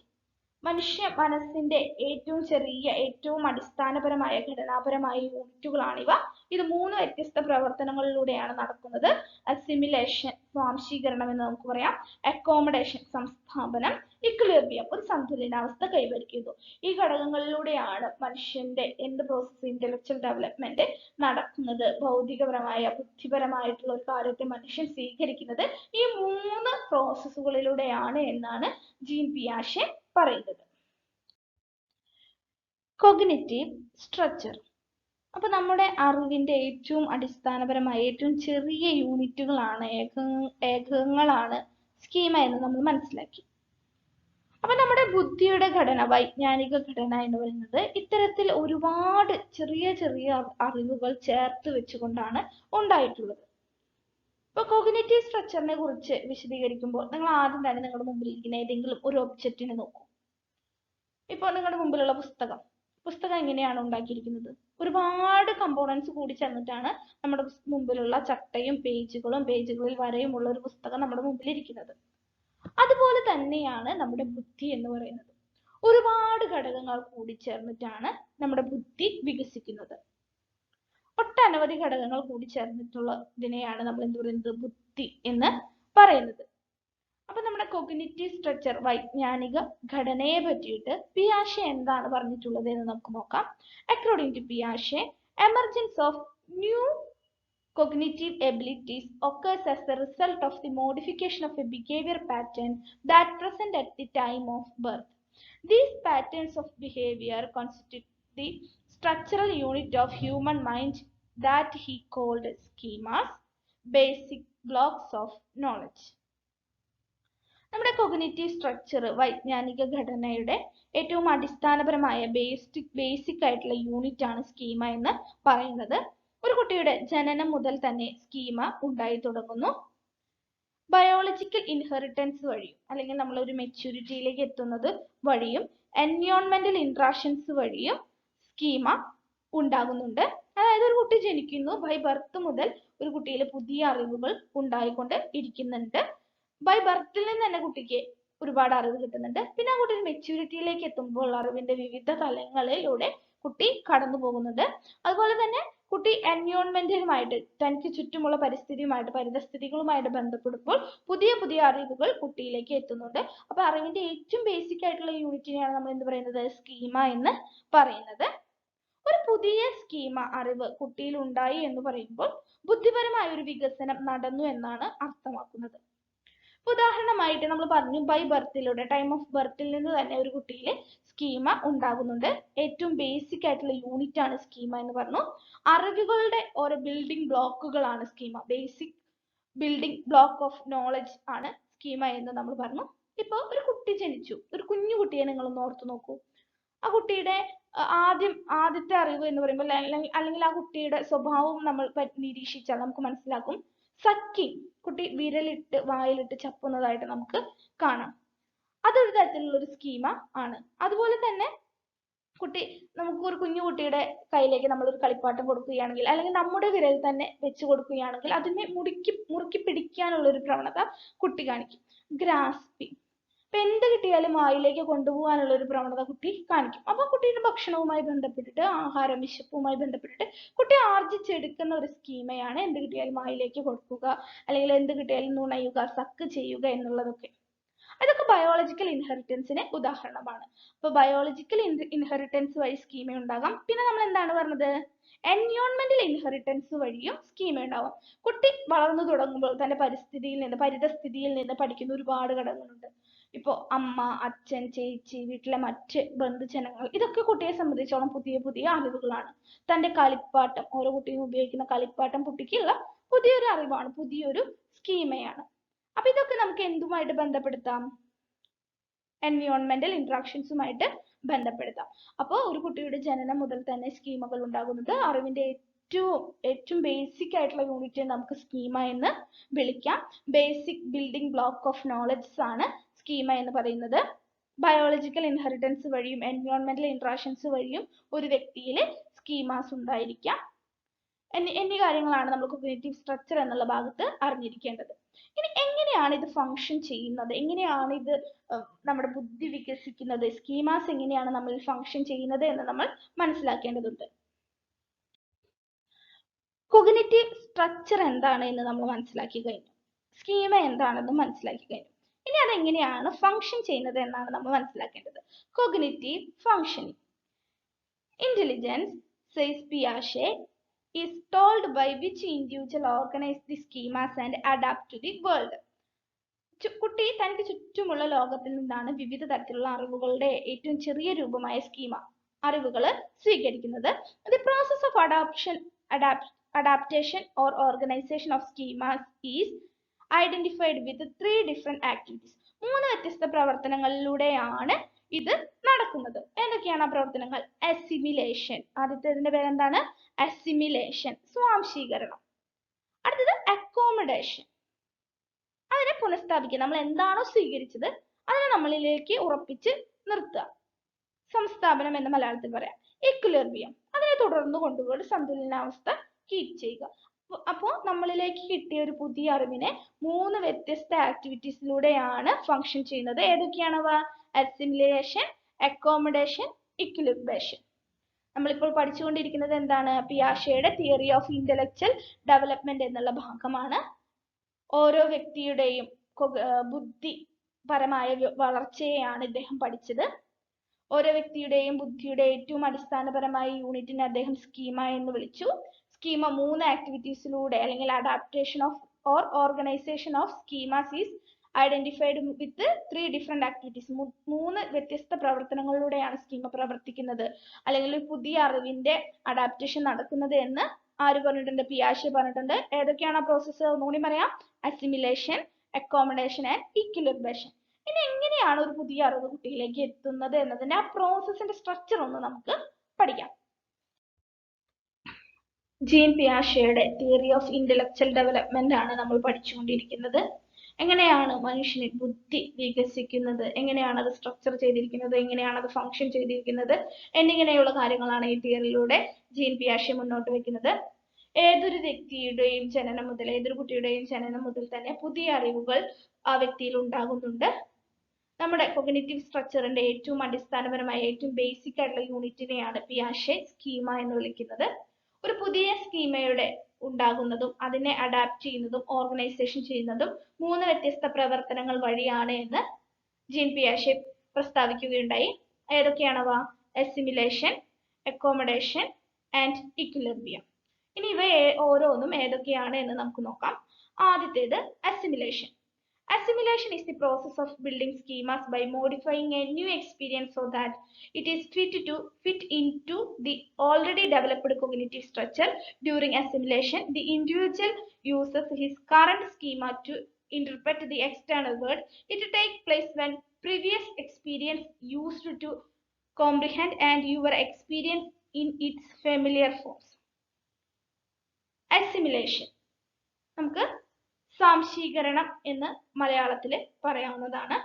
മനുഷ്യ മനസ്സിന്റെ ഏറ്റവും ചെറിയ ഏറ്റവും അടിസ്ഥാനപരമായ ഘടനാപരമായ യൂണിറ്റുകളാണിവ. ഇത് 3 വ്യത്യസ്ത പ്രവർത്തനങ്ങളിലൂടെയാണ് നടക്കുന്നത്. അസിമിലേഷൻ സ്വാംശീകരണം എന്ന് നമുക്ക് പറയാം, അക്കോമഡേഷൻ സംസ്ഥാപനം, ഇക്വിലിബ്രിയം ഒരു സന്തുലനാവസ്ഥ കൈവരിക്കുന്നു. ഈ ഘടകങ്ങളിലൂടെയാണ് മനുഷ്യന്റെ എന്ത് പ്രോസസ് ഇന്റലക്ച്വൽ ഡെവലപ്മെന്റ് നടക്കുന്നത്. ഭൗതികപരമായ ബുദ്ധിപരമായിട്ടുള്ള ഒരു കാര്യത്തെ മനുഷ്യൻ സ്വീകരിക്കുന്നത് ഈ 3 പ്രോസസ്സുകളിലൂടെയാണ് എന്നാണ് ജീൻ പിയാഷെ പറയുന്നത്. Cognitive structure. അപ്പൊ നമ്മുടെ അറിവിന്റെ ഏറ്റവും അടിസ്ഥാനപരമായ ഏറ്റവും ചെറിയ യൂണിറ്റുകളാണ് ഏകകങ്ങളാണ് സ്കീമ എന്ന് നമ്മൾ മനസ്സിലാക്കി. അപ്പൊ നമ്മുടെ ബുദ്ധിയുടെ ഘടന, വൈജ്ഞാനിക ഘടന എന്ന് പറയുന്നത് ഇത്തരത്തിൽ ഒരുപാട് ചെറിയ ചെറിയ അറിവുകൾ ചേർത്ത് വെച്ചുകൊണ്ടാണ് ഉണ്ടായിട്ടുള്ളത്. ഇപ്പൊ കോഗ്നിറ്റീവ് സ്ട്രക്ചറിനെ കുറിച്ച് വിശദീകരിക്കുമ്പോൾ നിങ്ങൾ ആദ്യം തന്നെ നിങ്ങളുടെ മുമ്പിൽ ഇരിക്കുന്ന ഏതെങ്കിലും ഒരു ഒബ്ജക്റ്റിനെ നോക്കൂ. ഇപ്പൊ നിങ്ങളുടെ മുമ്പിലുള്ള പുസ്തകം എങ്ങനെയാണ് ഉണ്ടാക്കിയിരിക്കുന്നത്? ഒരുപാട് കമ്പോണൻസ് കൂടി ചേർന്നിട്ടാണ് നമ്മുടെ മുമ്പിലുള്ള ചട്ടയും പേജുകളിൽ വരയുമുള്ള ഒരു പുസ്തകം നമ്മുടെ മുമ്പിൽ ഇരിക്കുന്നത്. അതുപോലെ തന്നെയാണ് നമ്മുടെ ബുദ്ധി എന്ന് പറയുന്നത്. ഒരുപാട് ഘടകങ്ങൾ കൂടി ചേർന്നിട്ടാണ് നമ്മുടെ ബുദ്ധി വികസിക്കുന്നത്. ഒട്ടനവധി ഘടകങ്ങൾ കൂടി ചേർന്നിട്ടുള്ളതിനെയാണ് നമ്മൾ എന്ത് പറയുന്നത്? ബുദ്ധി എന്ന് പറയുന്നത്. അപ്പൊ നമ്മുടെ കോഗ്നിറ്റീവ് സ്ട്രക്ചർ വൈജ്ഞാനിക ഘടനയെ പറ്റിയിട്ട് പിയാഷെ എന്താണ് പറഞ്ഞിട്ടുള്ളത് എന്ന് നമുക്ക് നോക്കാം. അക്കോർഡിംഗ് ടു പിയാഷെ, emergence of new cognitive abilities occurs as a result of the modification of a behavior pattern that present at the time of birth. These patterns of behavior constitute the structural unit of human mind that he called schemas, basic blocks of knowledge. നമ്മുടെ കോഗ്നിറ്റീവ് സ്ട്രക്ചർ വൈജ്ഞാനിക ഘടനയുടെ ഏറ്റവും അടിസ്ഥാനപരമായ ബേസിക് ആയിട്ടുള്ള യൂണിറ്റ് ആണ് സ്കീമ എന്ന് പറയുന്നത്. ഒരു കുട്ടിയുടെ ജനനം മുതൽ തന്നെ സ്കീമ ഉണ്ടായി തുടങ്ങുന്നു. ബയോളജിക്കൽ ഇൻഹെറിറ്റൻസ് വഴിയും അല്ലെങ്കിൽ നമ്മൾ ഒരു മെച്യൂരിറ്റിയിലേക്ക് എത്തുന്നത് വഴിയും എൻവയോൺമെന്റൽ ഇന്ററാക്ഷൻസ് വഴിയും സ്കീമ ഉണ്ടാകുന്നുണ്ട്. അതായത് ഒരു കുട്ടി ജനിക്കുന്നു, ബൈ ബർത്ത് മുതൽ ഒരു കുട്ടിയിൽ പുതിയ അറിവുകൾ ഉണ്ടായിക്കൊണ്ട് ഇരിക്കുന്നുണ്ട്. ബൈ ബർത്തിൽ നിന്ന് തന്നെ കുട്ടിക്ക് ഒരുപാട് അറിവ് കിട്ടുന്നുണ്ട്. പിന്നെ ആ കുട്ടി മെച്യൂരിറ്റിയിലേക്ക് എത്തുമ്പോൾ അറിവിന്റെ വിവിധ തലങ്ങളിലൂടെ കുട്ടി കടന്നു പോകുന്നുണ്ട്. അതുപോലെ തന്നെ കുട്ടി എൻവയോൺമെന്റുമായിട്ട് തനിക്ക് ചുറ്റുമുള്ള പരിതസ്ഥിതികളുമായിട്ട് ബന്ധപ്പെടുമ്പോൾ പുതിയ പുതിയ അറിവുകൾ കുട്ടിയിലേക്ക് എത്തുന്നുണ്ട്. അപ്പൊ അറിവിന്റെ ഏറ്റവും ബേസിക് ആയിട്ടുള്ള യൂണിറ്റിനെയാണ് നമ്മൾ എന്ത് പറയുന്നത്? സ്കീമ എന്ന് പറയുന്നത്. ഒരു പുതിയ സ്കീമ അറിവ് കുട്ടിയിൽ ഉണ്ടായി എന്ന് പറയുമ്പോൾ ബുദ്ധിപരമായ ഒരു വികസനം നടന്നു എന്നാണ് അർത്ഥമാക്കുന്നത്. ഉദാഹരണമായിട്ട് നമ്മൾ പറഞ്ഞു, ബൈ ബർത്തിലൂടെ ടൈം ഓഫ് ബർത്തിൽ നിന്ന് തന്നെ ഒരു കുട്ടിയിൽ സ്കീമ ഉണ്ടാകുന്നുണ്ട്. ഏറ്റവും ബേസിക് ആയിട്ടുള്ള യൂണിറ്റ് ആണ് സ്കീമ എന്ന് പറഞ്ഞു. അറിവുകളുടെ ഓരോ ബിൽഡിംഗ് ബ്ലോക്കുകളാണ് schema. Basic building block of knowledge ആണ് സ്കീമ എന്ന് നമ്മൾ പറഞ്ഞു. ഇപ്പൊ ഒരു കുട്ടി ജനിച്ചു, ഒരു കുഞ്ഞു കുട്ടിയെ നിങ്ങളൊന്ന് ഓർത്തു നോക്കൂ. ആ കുട്ടിയുടെ ആദ്യത്തെ അറിവ് എന്ന് പറയുമ്പോൾ അല്ലെങ്കിൽ ആ കുട്ടിയുടെ സ്വഭാവം നമ്മൾ നിരീക്ഷിച്ചാൽ നമുക്ക് മനസ്സിലാക്കും. സക്കിങ്, കുട്ടി വിരലിട്ട് വായിലിട്ട് ചപ്പുന്നതായിട്ട് നമുക്ക് കാണാം. അതൊരു തരത്തിലുള്ള ഒരു സ്കീമ ആണ്. അതുപോലെ തന്നെ നമുക്ക് ഒരു കുഞ്ഞു കുട്ടിയുടെ കയ്യിലേക്ക് നമ്മൾ ഒരു കളിപ്പാട്ടം കൊടുക്കുകയാണെങ്കിൽ അല്ലെങ്കിൽ നമ്മുടെ വിരൽ തന്നെ വെച്ച് കൊടുക്കുകയാണെങ്കിൽ അതിനെ മുറുക്കി പിടിക്കാനുള്ള ഒരു പ്രവണത കുട്ടി കാണിക്കും. ഗ്രാസ്പിങ്, ഇപ്പൊ എന്ത് കിട്ടിയാലും വായിലേക്ക് കൊണ്ടുപോകാനുള്ള ഒരു പ്രവണത കുട്ടി കാണിക്കും. അപ്പൊ കുട്ടിയുടെ ഭക്ഷണവുമായി ബന്ധപ്പെട്ടിട്ട്, ആഹാരം വിശപ്പുമായി ബന്ധപ്പെട്ടിട്ട് കുട്ടി ആർജിച്ചെടുക്കുന്ന ഒരു സ്കീമയാണ് എന്ത് കിട്ടിയാലും വായിലേക്ക് കൊടുക്കുക, അല്ലെങ്കിൽ എന്ത് കിട്ടിയാലും നുണയുക, സക്ക് ചെയ്യുക എന്നുള്ളതൊക്കെ. അതൊക്കെ ബയോളജിക്കൽ ഇൻഹെറിറ്റൻസിന് ഉദാഹരണമാണ്. അപ്പൊ ബയോളജിക്കൽ ഇൻഹെറിറ്റൻസ് വഴി സ്കീമ ഉണ്ടാകാം. പിന്നെ നമ്മൾ എന്താണ് പറഞ്ഞത്? എൻവയോൺമെന്റൽ ഇൻഹെറിറ്റൻസ് വഴിയും സ്കീമ ഉണ്ടാവാം. കുട്ടി വളർന്നു തുടങ്ങുമ്പോൾ തന്റെ പരിതസ്ഥിതിയിൽ നിന്ന് പഠിക്കുന്ന ഒരുപാട് ഘടകങ്ങളുണ്ട്. ഇപ്പൊ അമ്മ, അച്ഛൻ, ചേച്ചി, വീട്ടിലെ മറ്റ് ബന്ധുജനങ്ങൾ, ഇതൊക്കെ കുട്ടിയെ സംബന്ധിച്ചോളം പുതിയ പുതിയ അറിവുകളാണ്. തന്റെ കളിപ്പാട്ടം, ഓരോ കുട്ടിയും ഉപയോഗിക്കുന്ന കളിപ്പാട്ടം കുട്ടിക്കുള്ള പുതിയൊരു അറിവാണ്, പുതിയൊരു സ്കീമയാണ്. അപ്പൊ ഇതൊക്കെ നമുക്ക് എന്തുമായിട്ട് ബന്ധപ്പെടുത്താം? എൻവയോൺമെന്റൽ ഇന്ററാക്ഷൻസുമായിട്ട് ബന്ധപ്പെടുത്താം. അപ്പോൾ ഒരു കുട്ടിയുടെ ജനനം മുതൽ തന്നെ സ്കീമകൾ ഉണ്ടാകുന്നത് അറിവിന്റെ ഏറ്റവും ബേസിക് ആയിട്ടുള്ള യൂണിറ്റ് നമുക്ക് സ്കീമ എന്ന് വിളിക്കാം. Basic building block of knowledge ആണ് സ്കീമ എന്ന് പറയുന്നത്. ബയോളജിക്കൽ ഇൻഹെറിറ്റൻസ് വഴിയും എൻവയോൺമെന്റൽ ഇന്ററാക്ഷൻസ് വഴിയും ഒരു വ്യക്തിയിൽ സ്കീമാസ് ഉണ്ടായിരിക്കാം. എന്നീ കാര്യങ്ങളാണ് നമ്മൾ കോഗ്നിറ്റീവ് സ്ട്രക്ചർ എന്നുള്ള ഭാഗത്ത് അറിഞ്ഞിരിക്കേണ്ടത്. ഇനി എങ്ങനെയാണ് ഇത് ഫങ്ഷൻ ചെയ്യുന്നത്, എങ്ങനെയാണ് ഇത് നമ്മുടെ ബുദ്ധി വികസിക്കുന്നത്, സ്കീമാസ് എങ്ങനെയാണ് നമ്മൾ ഫങ്ഷൻ ചെയ്യുന്നത് എന്ന് നമ്മൾ മനസ്സിലാക്കേണ്ടതുണ്ട്. കോഗ്നിറ്റീവ് സ്ട്രക്ചർ എന്താണ് എന്ന് നമ്മൾ മനസ്സിലാക്കി കഴിഞ്ഞു, സ്കീമ എന്താണെന്ന് മനസ്സിലാക്കി കഴിഞ്ഞു. ഇനി അതെങ്ങനെയാണ് ഫങ്ഷൻ ചെയ്യുന്നത് എന്നാണ് നമ്മൾ മനസ്സിലാക്കേണ്ടത്. Cognitive functioning. Intelligence, says Piaget, is told by which individual organize the schemas and adapt to the world. കുട്ടി തനിക്ക് ചുറ്റുമുള്ള ലോകത്തിൽ നിന്നാണ് വിവിധ തരത്തിലുള്ള അറിവുകളുടെ ഏറ്റവും ചെറിയ രൂപമായ സ്കീമ അറിവുകൾ സ്വീകരിക്കുന്നത്. The process of adaptation or organization of schemas is identified with 3 different activities. 3 വ്യത്യസ്ത പ്രവർത്തനങ്ങളിലൂടെയാണ് ഇത് നടക്കുന്നത്. ഏതൊക്കെയാണ് ആ പ്രവർത്തനങ്ങൾ? അസിമിലേഷൻ, ആദ്യത്തേതിന്റെ പേരെന്താണ്? അസിമിലേഷൻ, സ്വാംശീകരണം. അടുത്തത് അക്കോമഡേഷൻ, അതിനെ പുനഃസ്ഥാപിക്കുക, നമ്മൾ എന്താണോ സ്വീകരിച്ചത് അതിനെ നമ്മളിലേക്ക് ഉറപ്പിച്ച് നിർത്തുക, സംസ്ഥാപനം എന്ന് മലയാളത്തിൽ പറയാം. ഇക്വിലിബ്രിയം, അതിനെ തുടർന്ന് കൊണ്ടുപോയി സന്തുലനാവസ്ഥ കീപ്പ് ചെയ്യുക. അപ്പോൾ നമ്മളിലേക്ക് കിട്ടിയ ഒരു പുതിയ അറിവിനെ 3 വ്യത്യസ്ത ആക്ടിവിറ്റീസിലൂടെയാണ് ഫങ്ഷൻ ചെയ്യുന്നത്. ഏതൊക്കെയാണവ? Assimilation, accommodation, equilibration. നമ്മളിപ്പോൾ പഠിച്ചുകൊണ്ടിരിക്കുന്നത് എന്താണ്? പിയാഷെയുടെ തിയറി ഓഫ് ഇന്റലക്ച്വൽ ഡെവലപ്മെന്റ് എന്നുള്ള ഭാഗമാണ്. ഓരോ വ്യക്തിയുടെയും ബുദ്ധിപരമായ വളർച്ചയെയാണ് ഇദ്ദേഹം പഠിച്ചത്. ഓരോ വ്യക്തിയുടെയും ബുദ്ധിയുടെ ഏറ്റവും അടിസ്ഥാനപരമായ യൂണിറ്റിനെ അദ്ദേഹം സ്കീമ എന്ന് വിളിച്ചു. സ്കീമ 3 ആക്ടിവിറ്റീസിലൂടെ അല്ലെങ്കിൽ adaptation of or organisation of schemas is identified with 3 different activities. 3 വ്യത്യസ്ത പ്രവർത്തനങ്ങളിലൂടെയാണ് സ്കീമ പ്രവർത്തിക്കുന്നത് അല്ലെങ്കിൽ ഒരു പുതിയ അറിവിന്റെ അഡാപ്റ്റേഷൻ നടക്കുന്നത് എന്ന് ആര് പറഞ്ഞിട്ടുണ്ട്? പിയാഷെ പറഞ്ഞിട്ടുണ്ട്. ഏതൊക്കെയാണ് ആ പ്രോസസ്സ്? ഒന്നുകൂടി പറയാം. Assimilation, accommodation and equilibration. ഇനി എങ്ങനെയാണ് ഒരു പുതിയ അറിവ് കുട്ടിയിലേക്ക് എത്തുന്നത് എന്നതിന്റെ ആ പ്രോസസ്സിന്റെ സ്ട്രക്ചർ ഒന്ന് നമുക്ക് പഠിക്കാം. ജീൻ പിയാഷെയുടെ തിയറി ഓഫ് ഇന്റലക്ച്വൽ ഡെവലപ്മെന്റ് ആണ് നമ്മൾ പഠിച്ചുകൊണ്ടിരിക്കുന്നത്. എങ്ങനെയാണ് മനുഷ്യന് ബുദ്ധി വികസിക്കുന്നത്, എങ്ങനെയാണ് അത് സ്ട്രക്ചർ ചെയ്തിരിക്കുന്നത്, എങ്ങനെയാണ് അത് ഫങ്ഷൻ ചെയ്തിരിക്കുന്നത് എന്നിങ്ങനെയുള്ള കാര്യങ്ങളാണ് ഈ തിയറിയിലൂടെ ജീൻ പിയാഷെ മുന്നോട്ട് വെക്കുന്നത്. ഏതൊരു വ്യക്തിയുടെയും ജനനം മുതൽ, ഏതൊരു കുട്ടിയുടെയും ജനനം മുതൽ തന്നെ പുതിയ അറിവുകൾ ആ വ്യക്തിയിൽ ഉണ്ടാകുന്നുണ്ട്. നമ്മുടെ കോഗ്നിറ്റീവ് സ്ട്രക്ചറിന്റെ ഏറ്റവും അടിസ്ഥാനപരമായ ഏറ്റവും ബേസിക് ആയിട്ടുള്ള യൂണിറ്റിനെയാണ് പിയാഷെ സ്കീമ എന്ന് വിളിക്കുന്നത്. ഒരു പുതിയ സ്കീമയുടെ ഉണ്ടാകുന്നതും അതിനെ അഡാപ്റ്റ് ചെയ്യുന്നതും ഓർഗനൈസേഷൻ ചെയ്യുന്നതും 3 വ്യത്യസ്ത പ്രവർത്തനങ്ങൾ വഴിയാണ് എന്ന് ജീൻ പിയാഷെ പ്രസ്താവിക്കുകയുണ്ടായി. ഏതൊക്കെയാണവ? Assimilation, accommodation and equilibrium. ഇനി ഇവ ഓരോന്നും ഏതൊക്കെയാണ് എന്ന് നമുക്ക് നോക്കാം. ആദ്യത്തേത് assimilation. Assimilation is the process of building schemas by modifying a new experience so that it is fit into the already developed cognitive structure. During assimilation, the individual uses his current schema to interpret the external world. It takes place when previous experience used to comprehend and your experience in its familiar forms. Assimilation. നമുക്ക് സ്വാംശീകരണം എന്ന് മലയാളത്തിൽ പറയാവുന്നതാണ്.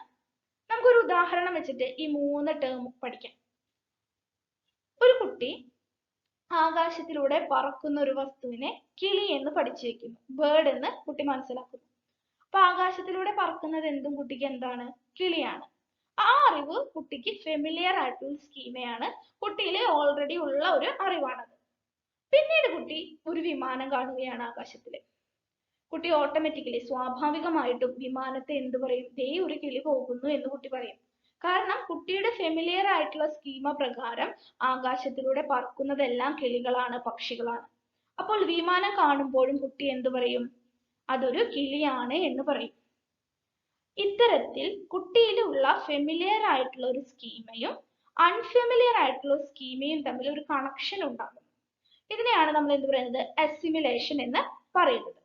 നമുക്കൊരു ഉദാഹരണം വെച്ചിട്ട് ഈ 3 ടേം പഠിക്കാം. ഒരു കുട്ടി ആകാശത്തിലൂടെ പറക്കുന്ന ഒരു വസ്തുവിനെ കിളി എന്ന് പഠിച്ചു വെക്കുന്നു, ബേർഡ് എന്ന് കുട്ടി മനസ്സിലാക്കുന്നു. അപ്പൊ ആകാശത്തിലൂടെ പറക്കുന്നത് എന്തും കുട്ടിക്ക് എന്താണ്? കിളിയാണ്. ആ അറിവ് കുട്ടിക്ക് ഫെമിലിയർ ആയിട്ടുള്ള സ്കീമയാണ്, കുട്ടിയിൽ ഓൾറെഡി ഉള്ള ഒരു അറിവാണത്. പിന്നീട് കുട്ടി ഒരു വിമാനം കാണുകയാണ് ആകാശത്തില്. കുട്ടി ഓട്ടോമാറ്റിക്കലി സ്വാഭാവികമായിട്ടും വിമാനത്തെ എന്ത് പറയും? ദേ ഒരു കിളി പോകുന്നു എന്ന് കുട്ടി പറയും. കാരണം കുട്ടിയുടെ ഫെമിലിയർ ആയിട്ടുള്ള സ്കീമ പ്രകാരം ആകാശത്തിലൂടെ പറക്കുന്നതെല്ലാം കിളികളാണ്, പക്ഷികളാണ്. അപ്പോൾ വിമാനം കാണുമ്പോഴും കുട്ടി എന്ത് പറയും? അതൊരു കിളിയാണ് എന്ന് പറയും. ഇത്തരത്തിൽ കുട്ടിയിലുള്ള ഫെമിലിയർ ആയിട്ടുള്ള ഒരു സ്കീമയും അൺഫെമിലിയർ ആയിട്ടുള്ള സ്കീമയും തമ്മിൽ ഒരു കണക്ഷൻ ഉണ്ടാകും. ഇതിനെയാണ് നമ്മൾ എന്ത് പറയുന്നത്? അസിമിലേഷൻ എന്ന് പറയുന്നത്.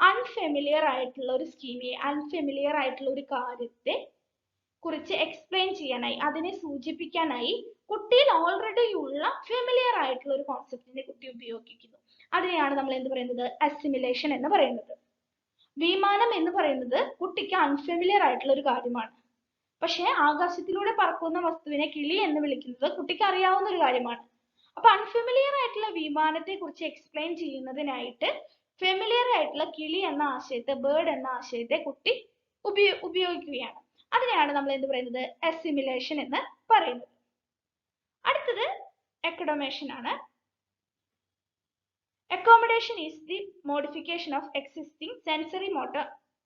അൺഫെമിലിയർ ആയിട്ടുള്ള ഒരു സ്കീമയെ, അൺഫെമിലിയർ ആയിട്ടുള്ള ഒരു കാര്യത്തെ കുറിച്ച് എക്സ്പ്ലെയിൻ ചെയ്യാനായി, അതിനെ സൂചിപ്പിക്കാനായി കുട്ടിയിൽ ഓൾറെഡി ഉള്ള ഫെമിലിയർ ആയിട്ടുള്ള ഒരു കോൺസെപ്റ്റിനെ കുട്ടി ഉപയോഗിക്കുന്നു. അതിനെയാണ് നമ്മൾ എന്ത് പറയുന്നത്? അസിമിലേഷൻ എന്ന് പറയുന്നത്. വിമാനം എന്ന് പറയുന്നത് കുട്ടിക്ക് അൺഫെമിലിയർ ആയിട്ടുള്ള ഒരു കാര്യമാണ്. പക്ഷെ ആകാശത്തിലൂടെ പറക്കുന്ന വസ്തുവിനെ കിളി എന്ന് വിളിക്കുന്നത് കുട്ടിക്ക് അറിയാവുന്ന ഒരു കാര്യമാണ്. അപ്പൊ അൺഫെമിലിയർ ആയിട്ടുള്ള വിമാനത്തെ കുറിച്ച് എക്സ്പ്ലെയിൻ ചെയ്യുന്നതിനായിട്ട് ഫെമിലിയർ ആയിട്ടുള്ള കിളി എന്ന ആശയത്തെ, ബേർഡ് എന്ന ആശയത്തെ കുട്ടി ഉപയോഗിക്കുകയാണ്. അതിനെയാണ് നമ്മൾ എന്ത് പറയുന്നത്, അസിമിലേഷൻ എന്ന് പറയുന്നത്. അടുത്തത് അക്കോമഡേഷൻ ആണ്. Accommodation is the modification of existing sensory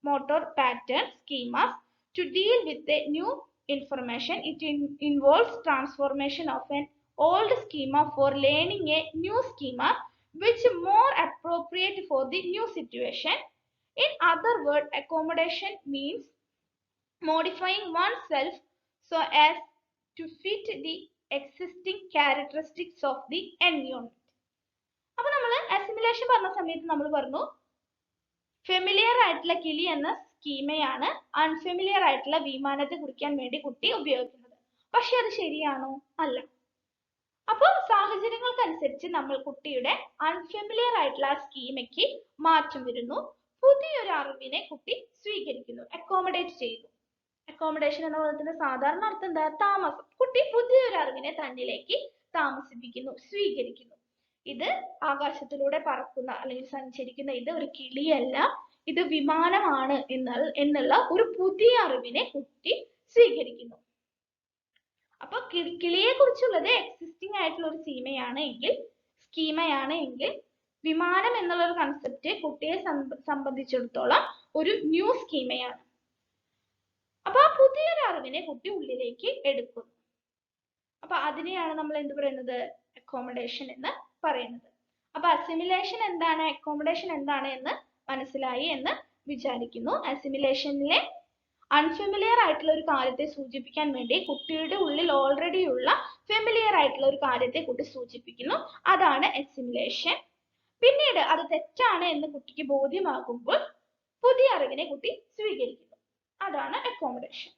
motor pattern schemas to deal with the new information. It involves transformation of an old schema for learning a new schema which is more appropriate for the new situation. In other words, accommodation means modifying oneself so as to fit the existing characteristics of the environment. അപ്പൊ നമ്മൾ അസിമിലേഷൻ പറഞ്ഞ സമയത്ത് നമ്മൾ പറഞ്ഞു ഫെമിലിയർ ആയിട്ടുള്ള കിളി എന്ന സ്കീമയാണ് അൺഫെമിലിയർ ആയിട്ടുള്ള വിമാനത്തെ കുറിക്കാൻ വേണ്ടി കുട്ടി ഉപയോഗിക്കുന്നത്. പക്ഷെ അത് ശരിയാണോ? അല്ല. അപ്പോൾ സാഹചര്യങ്ങൾക്കനുസരിച്ച് നമ്മൾ കുട്ടിയുടെ അൺഫെമിലിയർ ആയിട്ടുള്ള ആ സ്കീമയ്ക്ക് മാറ്റം വരുന്നു. പുതിയൊരു അറിവിനെ കുട്ടി സ്വീകരിക്കുന്നു, അക്കോമഡേറ്റ് ചെയ്യുന്നു. അക്കോമഡേഷൻ എന്ന പദത്തിന്റെ സാധാരണ അർത്ഥം എന്താ? താമസം. കുട്ടി പുതിയൊരു അറിവിനെ തന്നിലേക്ക് താമസിപ്പിക്കുന്നു, സ്വീകരിക്കുന്നു. ഇത് ആകാശത്തിലൂടെ പറക്കുന്ന അല്ലെങ്കിൽ സഞ്ചരിക്കുന്ന ഇത് ഒരു കിളിയല്ല, ഇത് വിമാനമാണ് എന്നുള്ള ഒരു പുതിയ അറിവിനെ കുട്ടി സ്വീകരിക്കുന്നു. അപ്പൊ കിളിയെ കുറിച്ചുള്ളത് എക്സിസ്റ്റിംഗ് ആയിട്ടുള്ള ഒരു സ്കീമയാണ് എങ്കിൽ വിമാനം എന്നുള്ള ഒരു കൺസെപ്റ്റ് കുട്ടിയെ സംബന്ധിച്ചിടത്തോളം ഒരു ന്യൂ സ്കീമയാണ്. അപ്പൊ ആ പുതിയൊരു അറിവിനെ കുട്ടി ഉള്ളിലേക്ക് എടുക്കുന്നു. അപ്പൊ അതിനെയാണ് നമ്മൾ എന്ത് പറയുന്നത്, അക്കോമഡേഷൻ എന്ന് പറയുന്നത്. അപ്പൊ അസിമിലേഷൻ എന്താണ്, അക്കോമഡേഷൻ എന്താണ് എന്ന് മനസ്സിലായി എന്ന് വിചാരിക്കുന്നു. അസിമിലേഷനിലെ അൺഫെമിലിയർ ആയിട്ടുള്ള ഒരു കാര്യത്തെ സൂചിപ്പിക്കാൻ വേണ്ടി കുട്ടിയുടെ ഉള്ളിൽ ഓൾറെഡി ഉള്ള ഫെമിലിയർ ആയിട്ടുള്ള ഒരു കാര്യത്തെ കുട്ടി സൂചിപ്പിക്കുന്നു. അതാണ് അസിമിലേഷൻ. പിന്നീട് അത് തെറ്റാണ് എന്ന് കുട്ടിക്ക് ബോധ്യമാകുമ്പോൾ പുതിയ അറിവിനെ കുട്ടി സ്വീകരിക്കുന്നു. അതാണ് അക്കോമഡേഷൻ.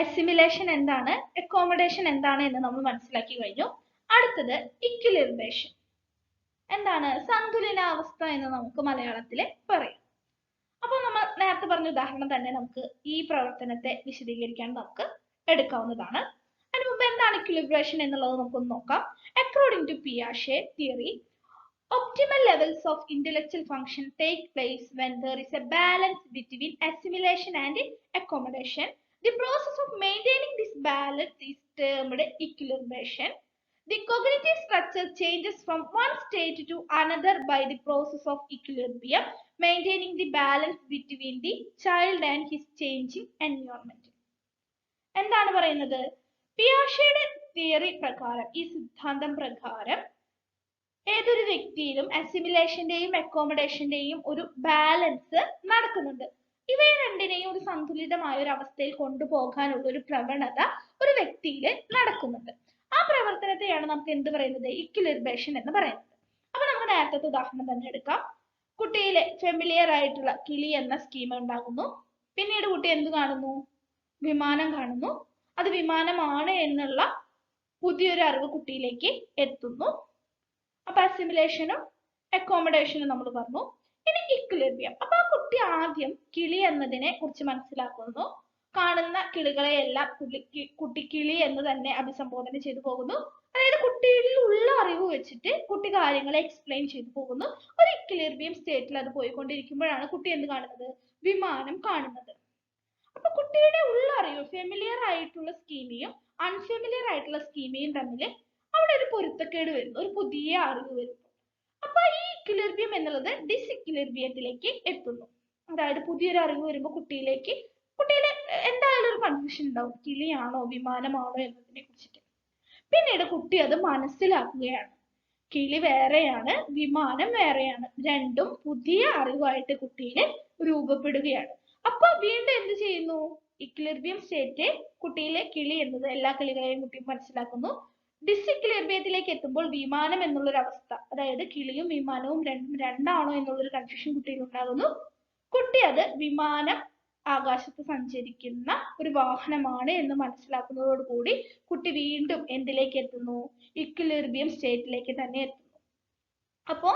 അസിമിലേഷൻ എന്താണ്, അക്കോമഡേഷൻ എന്താണ് എന്ന് നമ്മൾ മനസ്സിലാക്കി കഴിഞ്ഞു. അടുത്തത് ഇക്വിലിബ്രേഷൻ. എന്താണ്? സന്തുലനാവസ്ഥ എന്ന് നമുക്ക് മലയാളത്തിൽ പറയാം. അപ്പൊ നമ്മൾ നേരത്തെ പറഞ്ഞ ഉദാഹരണം തന്നെ നമുക്ക് ഈ പ്രവർത്തനത്തെ വിശദീകരിക്കാൻ നമുക്ക് എടുക്കാവുന്നതാണ്. അതിന് മുമ്പ് എന്താണ് ഇക്വിലിബ്രേഷൻ എന്നുള്ളത് നമുക്കൊന്ന് നോക്കാം. അക്കോർഡിംഗ് ടു പിയാഷെ theory, optimal levels of intellectual function take place when there is a balance between assimilation and accommodation. The process of maintaining this balance is termed equilibration. The cognitive structure changes from one state to another by the process of equilibrium, maintaining the balance between the child and his changing environment. എന്താണ് പറയുന്നത്? പിയാഷെയുടെ തിയറി പ്രകാരം, ഈ സിദ്ധാന്തം പ്രകാരം ഏതൊരു വ്യക്തിയിലും അസിമിലേഷന്റെയും അക്കോമഡേഷന്റെയും ഒരു ബാലൻസ് നടക്കുന്നുണ്ട്. ഇവയെ രണ്ടിനെയും ഒരു സന്തുലിതമായ ഒരു അവസ്ഥയിൽ കൊണ്ടുപോകാനുള്ള ഒരു പ്രവണത ഒരു വ്യക്തിയിൽ നടക്കുന്നുണ്ട്. ആ പ്രവർത്തനത്തെയാണ് നമുക്ക് എന്ത് പറയുന്നത്, ഇക്വിലിബ്രേഷൻ എന്ന് പറയുന്നത്. അപ്പൊ നമുക്ക് നേരത്തെ ഉദാഹരണം തന്നെ എടുക്കാം. കുട്ടിയിലെ ഫെമിലിയർ ആയിട്ടുള്ള കിളി എന്ന സ്കീം ഉണ്ടാകുന്നു. പിന്നീട് കുട്ടി എന്ത് കാണുന്നു? വിമാനം കാണുന്നു. അത് വിമാനമാണ് എന്നുള്ള പുതിയൊരു അറിവ് കുട്ടിയിലേക്ക് എത്തുന്നു. അപ്പൊ അസിമിലേഷനും അക്കോമഡേഷനും നമ്മൾ പറഞ്ഞു. ഇനി ഇക്വിലിബ്രിയം. അപ്പൊ ആ കുട്ടി ആദ്യം കിളി എന്നതിനെ കുറിച്ച് മനസ്സിലാക്കുന്നു. കാണുന്ന കിളികളെയെല്ലാം കുട്ടി കിളി എന്ന് തന്നെ അഭിസംബോധന ചെയ്തു പോകുന്നു. അതായത് കുട്ടിയിൽ ഉള്ള അറിവ് വെച്ചിട്ട് കുട്ടി കാര്യങ്ങളെ എക്സ്പ്ലെയിൻ ചെയ്തു പോകുന്നു. ഒരു ഇക്വിലിബ്രിയം സ്റ്റേറ്റിൽ അത് പോയിക്കൊണ്ടിരിക്കുമ്പോഴാണ് കുട്ടി എന്ത് കാണുന്നത്? വിമാനം കാണുന്നത്. അപ്പൊ കുട്ടിയുടെ ഉള്ള അറിവ്, ഫെമിലിയർ ആയിട്ടുള്ള സ്കീമയും അൺഫെമിലിയർ ആയിട്ടുള്ള സ്കീമയും തമ്മിൽ അവിടെ ഒരു പൊരുത്തക്കേട് വരുന്നു, ഒരു പുതിയ അറിവ് വരുന്നു. അപ്പൊ ഈ ഇക്വിലിബ്രിയം എന്നുള്ളത് ഡിസ്ഇക്വിലിബ്രിയത്തിലേക്ക് എത്തുന്നു. അതായത് പുതിയൊരു അറിവ് വരുമ്പോൾ കുട്ടിയിലെ എന്തായാലും ഒരു കൺഫ്യൂഷൻ ഉണ്ടാവും, കിളിയാണോ വിമാനമാണോ എന്നതിനെ കുറിച്ചിട്ട്. പിന്നീട് കുട്ടി അത് മനസ്സിലാക്കുകയാണ്. കിളി വേറെയാണ്, വിമാനം വേറെയാണ്, രണ്ടും പുതിയ അറിവായിട്ട് കുട്ടിയിൽ രൂപപ്പെടുകയാണ്. അപ്പൊ വീണ്ടും എന്ത് ചെയ്യുന്നു? ഇക്വിലിബ്രിയം സ്റ്റേറ്റ് കുട്ടിയിലെ കിളി എന്നത് എല്ലാ കിളികളെയും കുട്ടി മനസ്സിലാക്കുന്നു. ഡിസ്ഇക്വിലിബ്രിയത്തിലേക്ക് എത്തുമ്പോൾ വിമാനം എന്നുള്ളൊരു അവസ്ഥ, അതായത് കിളിയും വിമാനവും രണ്ടാണോ എന്നുള്ളൊരു കൺഫ്യൂഷൻ കുട്ടിയിൽ ഉണ്ടാകുന്നു. കുട്ടി അത് വിമാനം ആകാശത്ത് സഞ്ചരിക്കുന്ന ഒരു വാഹനമാണ് എന്ന് മനസ്സിലാക്കുന്നതോടുകൂടി കുട്ടി വീണ്ടും എന്തിലേക്ക് എത്തുന്നു? ഇക്വിലിബ്രിയം സ്റ്റേറ്റിലേക്ക് തന്നെ എത്തുന്നു. അപ്പോ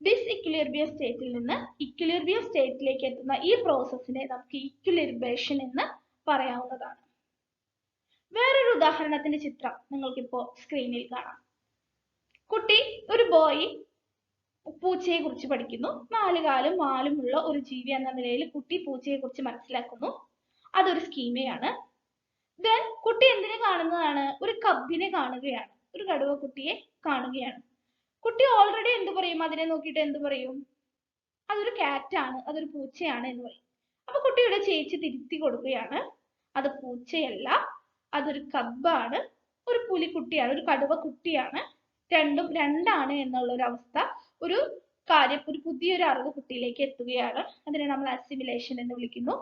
ഡിസ്ഇക്വിലിബ്രിയം സ്റ്റേറ്റിൽ നിന്ന് ഇക്വിലിബ്രിയം സ്റ്റേറ്റിലേക്ക് എത്തുന്ന ഈ പ്രോസസ്സിനെ നമുക്ക് ഇക്വിലിബ്രേഷൻ എന്ന് പറയാവുന്നതാണ്. വേറൊരു ഉദാഹരണത്തിന്റെ ചിത്രം നിങ്ങൾക്കിപ്പോ സ്ക്രീനിൽ കാണാം. കുട്ടി, ഒരു ബോയ് പൂച്ചയെ കുറിച്ച് പഠിക്കുന്നു. 4 കാലും വാലുമുള്ള ഒരു ജീവി എന്ന നിലയിൽ കുട്ടി പൂച്ചയെ കുറിച്ച് മനസ്സിലാക്കുന്നു. അതൊരു സ്കീമയാണ്. ദെൻ കുട്ടി എന്തിനെ കാണുന്നതാണ്? ഒരു കബ്ബിനെ കാണുകയാണ്, ഒരു കടുവ കുട്ടിയെ കാണുകയാണ്. കുട്ടി ഓൾറെഡി എന്ത് പറയും? അതിനെ നോക്കിയിട്ട് എന്ത് പറയും? അതൊരു കാറ്റാണ്, അതൊരു പൂച്ചയാണ് എന്ന് പറയും. അപ്പൊ കുട്ടിയുടെ ചേച്ചി തിരുത്തി കൊടുക്കുകയാണ്, അത് പൂച്ചയല്ല, അതൊരു കബ്ബാണ്, ഒരു പുലിക്കുട്ടിയാണ്, ഒരു കടുവ കുട്ടിയാണ്, രണ്ടും രണ്ടാണ് എന്നുള്ള ഒരു അവസ്ഥ, ഒരു കാര്യം, ഒരു പുതിയൊരു അറിവ് കുട്ടിയിലേക്ക് എത്തുകയാണ്. അതിനെ നമ്മൾ അസിമിലേഷൻ എന്ന് വിളിക്കുന്നു.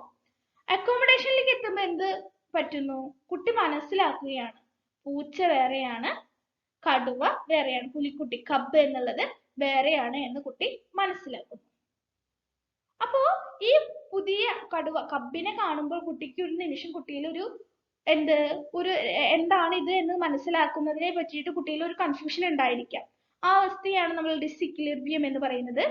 അക്കോമഡേഷനിലേക്ക് എത്തുമ്പോൾ എന്ത് പറ്റുന്നു? കുട്ടി മനസ്സിലാക്കുകയാണ്, പൂച്ച വേറെയാണ്, കടുവ വേറെയാണ്, പുലിക്കുട്ടി കബ്ബ് എന്നുള്ളത് വേറെയാണ് എന്ന് കുട്ടി മനസ്സിലാക്കുന്നു. അപ്പോ ഈ പുതിയ കടുവ കബ്ബിനെ കാണുമ്പോൾ കുട്ടിക്ക് ഒരു നിമിഷം കുട്ടിയിൽ ഒരു എന്താണ് ഇത് എന്ന് മനസ്സിലാക്കുന്നതിനെ പറ്റിയിട്ട് കുട്ടിയിൽ ഒരു കൺഫ്യൂഷൻ ഉണ്ടായിരിക്കാം. ആ അവസ്ഥയാണ് നമ്മൾ ഡിസിക്ലിർബിയം എന്ന് പറയുന്നത്.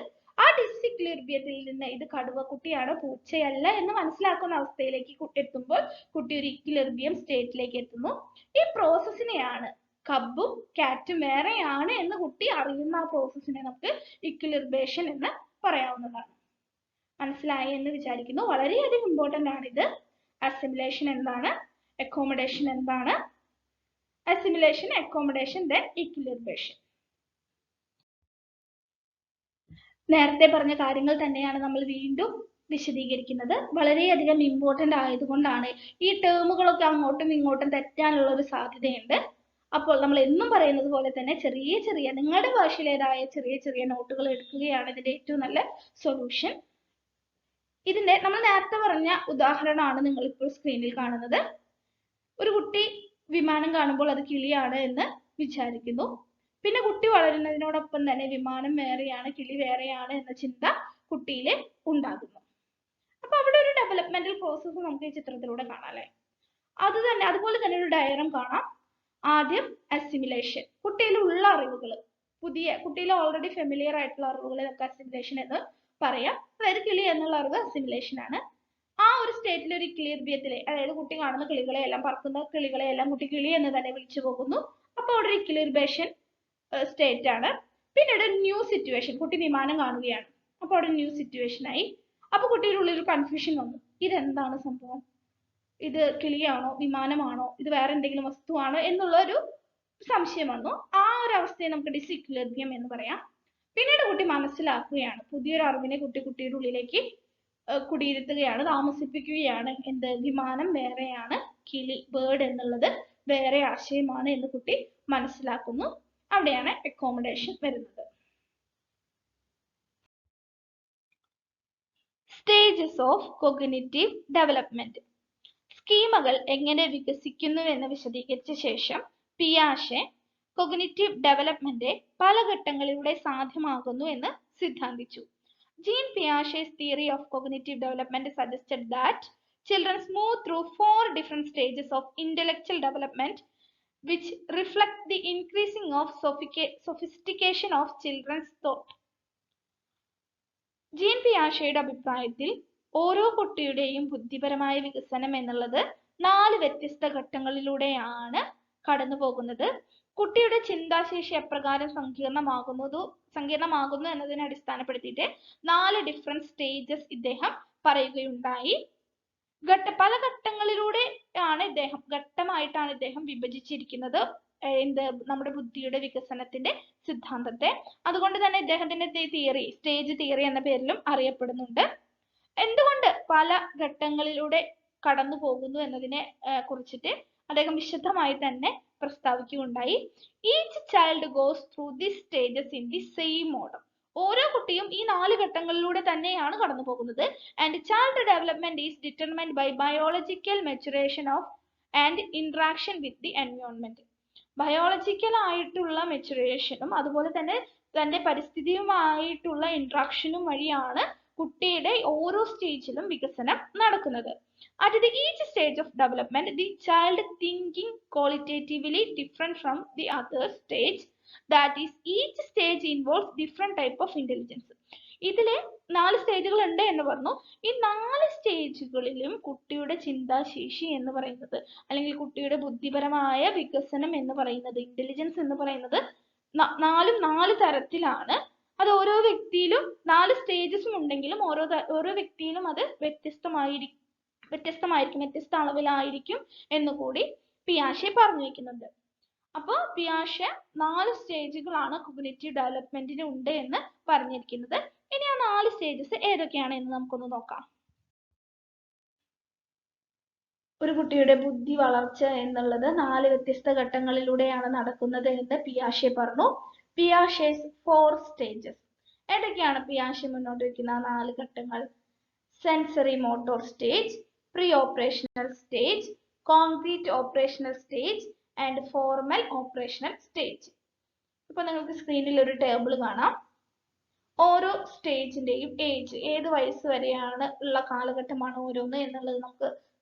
ആ ഡിസിക്ലിർബിയത്തിൽ നിന്ന് ഇത് കടുവക്കുട്ടിയാണ്, പൂച്ചയല്ല എന്ന് മനസ്സിലാക്കുന്ന അവസ്ഥയിലേക്ക് എത്തുമ്പോൾ കുട്ടി ഒരു ഇക്ലിർബിയം സ്റ്റേറ്റിലേക്ക് എത്തുന്നു. ഈ പ്രോസസ്സിനെയാണ് കബ്ബും കാറ്റും വേറെയാണ് എന്ന് കുട്ടി അറിയുന്ന ആ പ്രോസസ്സിനെ നമുക്ക് ഇക്ലിർബേഷൻ എന്ന് പറയാവുന്നതാണ്. മനസ്സിലായി എന്ന് വിചാരിക്കുന്നു. വളരെയധികം ഇമ്പോർട്ടന്റ് ആണ് ഇത്. അസിമിലേഷൻ എന്താണ്? അക്കോമഡേഷൻ എന്താണ്? Assimilation, accommodation, then equilibration. നേരത്തെ പറഞ്ഞ കാര്യങ്ങൾ തന്നെയാണ് നമ്മൾ വീണ്ടും വിശദീകരിക്കുന്നത്. വളരെയധികം ഇമ്പോർട്ടന്റ് ആയതുകൊണ്ടാണ് ഈ ടേമുകളൊക്കെ അങ്ങോട്ടും ഇങ്ങോട്ടും തെറ്റാനുള്ള ഒരു സാധ്യതയുണ്ട്. അപ്പോൾ നമ്മൾ എന്നും പറയുന്നത് പോലെ തന്നെ ചെറിയ ചെറിയ നിങ്ങളുടെ ഭാഷയിലേതായ ചെറിയ ചെറിയ നോട്ടുകൾ എടുക്കുകയാണ് ഇതിന്റെ ഏറ്റവും നല്ല സൊല്യൂഷൻ. ഇതിന്റെ നമ്മൾ നേരത്തെ പറഞ്ഞ ഉദാഹരണമാണ് നിങ്ങൾ ഇപ്പോൾ സ്ക്രീനിൽ കാണുന്നത്. ഒരു കുട്ടി വിമാനം കാണുമ്പോൾ അത് കിളിയാണ് എന്ന് വിചാരിക്കുന്നു. പിന്നെ കുട്ടി വളരുന്നതിനോടൊപ്പം തന്നെ വിമാനം വേറെയാണ്, കിളി വേറെയാണ് എന്ന ചിന്ത കുട്ടിയിൽ ഉണ്ടാകുന്നു. അപ്പൊ അവിടെ ഒരു ഡെവലപ്മെന്റൽ പ്രോസസ്സ് നമുക്ക് ഈ ചിത്രത്തിലൂടെ കാണാം അല്ലെ. അതുപോലെ തന്നെ ഒരു ഡയഗ്രം കാണാം. ആദ്യം അസിമിലേഷൻ, കുട്ടിയിലുള്ള അറിവുകൾ, കുട്ടിയിൽ ഓൾറെഡി ഫെമിലിയർ ആയിട്ടുള്ള അറിവുകളെ നമുക്ക് അസിമിലേഷൻ എന്ന് പറയാം. അതായത് കിളി എന്നുള്ള അറിവ് അസിമിലേഷൻ ആണ്. ആ ഒരു സ്റ്റേറ്റിൽ ഒരു ഇക്ലിർബിയത്തിലെ, അതായത് കുട്ടി കാണുന്ന കിളികളെയെല്ലാം, പറക്കുന്ന കിളികളെയെല്ലാം കുട്ടി കിളി എന്ന് തന്നെ വിളിച്ചു പോകുന്നു. അപ്പൊ അവിടെ ഒരു ഇക്ലിർബേഷൻ സ്റ്റേറ്റ് ആണ്. പിന്നീട് ന്യൂ സിറ്റുവേഷൻ, കുട്ടി വിമാനം കാണുകയാണ്. അപ്പൊ അവിടെ ന്യൂ സിറ്റുവേഷൻ ആയി. അപ്പൊ കുട്ടിയുടെ ഉള്ളിൽ ഒരു കൺഫ്യൂഷൻ വന്നു, ഇതെന്താണ് സംഭവം? ഇത് കിളിയാണോ, വിമാനമാണോ, ഇത് വേറെ എന്തെങ്കിലും വസ്തുവാണോ എന്നുള്ള ഒരു സംശയം വന്നു. ആ ഒരു അവസ്ഥയെ നമുക്ക് ഡിസിക്ലിർബിയം എന്ന് പറയാം. പിന്നീട് കുട്ടി മനസ്സിലാക്കുകയാണ്, പുതിയൊരു അറിവിനെ കുട്ടിയുടെ ഉള്ളിലേക്ക് കുടിയിരുത്തുകയാണ്, താമസിപ്പിക്കുകയാണ്. എന്ത്? വിമാനം വേറെയാണ്, കിളി, ബേർഡ് എന്നുള്ളത് വേറെ ആശയമാണ് എന്ന് കുട്ടി മനസ്സിലാക്കുന്നു. അവിടെയാണ് അക്കോമഡേഷൻ വരുന്നത്. Stages of cognitive development. സ്കീമകൾ എങ്ങനെ വികസിക്കുന്നു എന്ന് വിശദീകരിച്ച ശേഷം പിയാഷെ കോഗ്നിറ്റീവ് ഡെവലപ്മെന്റ് പല ഘട്ടങ്ങളിലൂടെ സാധ്യമാകുന്നു എന്ന് സിദ്ധാന്തിച്ചു. Jean Piaget's theory of cognitive development suggested that children move through 4 different stages of intellectual development which reflect the increasing of sophistication of children's thought. Jean പിയാഷെയുടെ അഭിപ്രായത്തിൽ ഓരോ കുട്ടിയുടെയും ബുദ്ധിപരമായ വികസനം എന്നുള്ളത് 4 വ്യത്യസ്ത ഘട്ടങ്ങളിലൂടെയാണ് കടന്നു പോകുന്നത്. കുട്ടിയുടെ ചിന്താശേഷി എപ്രകാരം സങ്കീർണമാകുന്നു എന്നതിനെ അടിസ്ഥാനപ്പെടുത്തിയിട്ട് 4 ഡിഫറെന്റ് സ്റ്റേജസ് ഇദ്ദേഹം പറയുകയുണ്ടായി. പല ഘട്ടമായിട്ടാണ് ഇദ്ദേഹം വിഭജിച്ചിരിക്കുന്നത് നമ്മുടെ ബുദ്ധിയുടെ വികസനത്തിന്റെ സിദ്ധാന്തത്തെ. അതുകൊണ്ട് തന്നെ ഇദ്ദേഹത്തിന്റെ തിയറി സ്റ്റേജ് തിയറി എന്ന പേരിലും അറിയപ്പെടുന്നുണ്ട്. എന്തുകൊണ്ട് പല ഘട്ടങ്ങളിലൂടെ കടന്നു പോകുന്നു എന്നതിനെ കുറിച്ചിട്ട് അദ്ദേഹം വിശദമായി തന്നെ പ്രസ്താവിക്കുകയുണ്ടായി. Each child goes through these stages in the same order. ഓരോ കുട്ടിയും ഈ 4 ഘട്ടങ്ങളിലൂടെ തന്നെയാണ് കടന്നു പോകുന്നത്. And child development is determined by biological maturation of and interaction with the environment. Biological ആയിട്ടുള്ള മെച്ചുറേഷനും അതുപോലെ തന്നെ തന്റെ പരിസ്ഥിതിയുമായിട്ടുള്ള ഇന്ററാക്ഷനും വഴിയാണ് കുട്ടിയുടെ ഓരോ സ്റ്റേജിലും വികസനം നടക്കുന്നത്. At each stage of development, the child thinking qualitatively different from the other stage. That is, each stage involves different type of intelligence. ഇതിലെ 4 സ്റ്റേജുകൾ ഉണ്ട് എന്ന് പറഞ്ഞു. ഈ 4 സ്റ്റേജുകളിലും കുട്ടിയുടെ ചിന്താശേഷി എന്ന് പറയുന്നത്, അല്ലെങ്കിൽ കുട്ടിയുടെ ബുദ്ധിപരമായ വികസനം എന്ന് പറയുന്നത്, ഇന്റലിജൻസ് എന്ന് പറയുന്നത് നാലും 4 തരത്തിലാണ്. അത് ഓരോ വ്യക്തിയിലും 4 സ്റ്റേജസും ഉണ്ടെങ്കിലും ഓരോ വ്യക്തിയിലും അത് വ്യത്യസ്തമായിരിക്കും, വ്യത്യസ്ത അളവിലായിരിക്കും എന്ന് കൂടി പിയാഷെ പറഞ്ഞു വെക്കുന്നുണ്ട്. അപ്പോൾ പിയാഷെ 4 സ്റ്റേജുകളാണ് കോഗ്നിറ്റീവ് ഡെവലപ്മെന്റിന് ഉണ്ട് എന്ന് പറഞ്ഞിരിക്കുന്നത്. ഇനി ആ 4 സ്റ്റേജസ് ഏതൊക്കെയാണ് എന്ന് നമുക്കൊന്ന് നോക്കാം. ഒരു കുട്ടിയുടെ ബുദ്ധി വളർച്ച എന്നുള്ളത് 4 വ്യത്യസ്ത ഘട്ടങ്ങളിലൂടെയാണ് നടക്കുന്നത് എന്ന് പിയാഷെ പറഞ്ഞു. പിയാഷെസ് 4 സ്റ്റേജസ്. ഏതൊക്കെയാണ് പിയാഷെ മുന്നോട്ട് വയ്ക്കുന്ന 4 ഘട്ടങ്ങൾ? Sensory motor stage, pre operational stage, concrete operational stage and formal operational stage. ഇപ്പൊ നിങ്ങൾക്ക് സ്ക്രീനിൽ ഒരു ടേബിൾ കാണാം. ഓരോ സ്റ്റേജിന്റെയും ഏജ്, ഏത് വയസ്സ് വരെയാണ് ഉള്ള കാലഘട്ടമാണ് ഓരോന്ന് എന്നുള്ളത് നമുക്ക്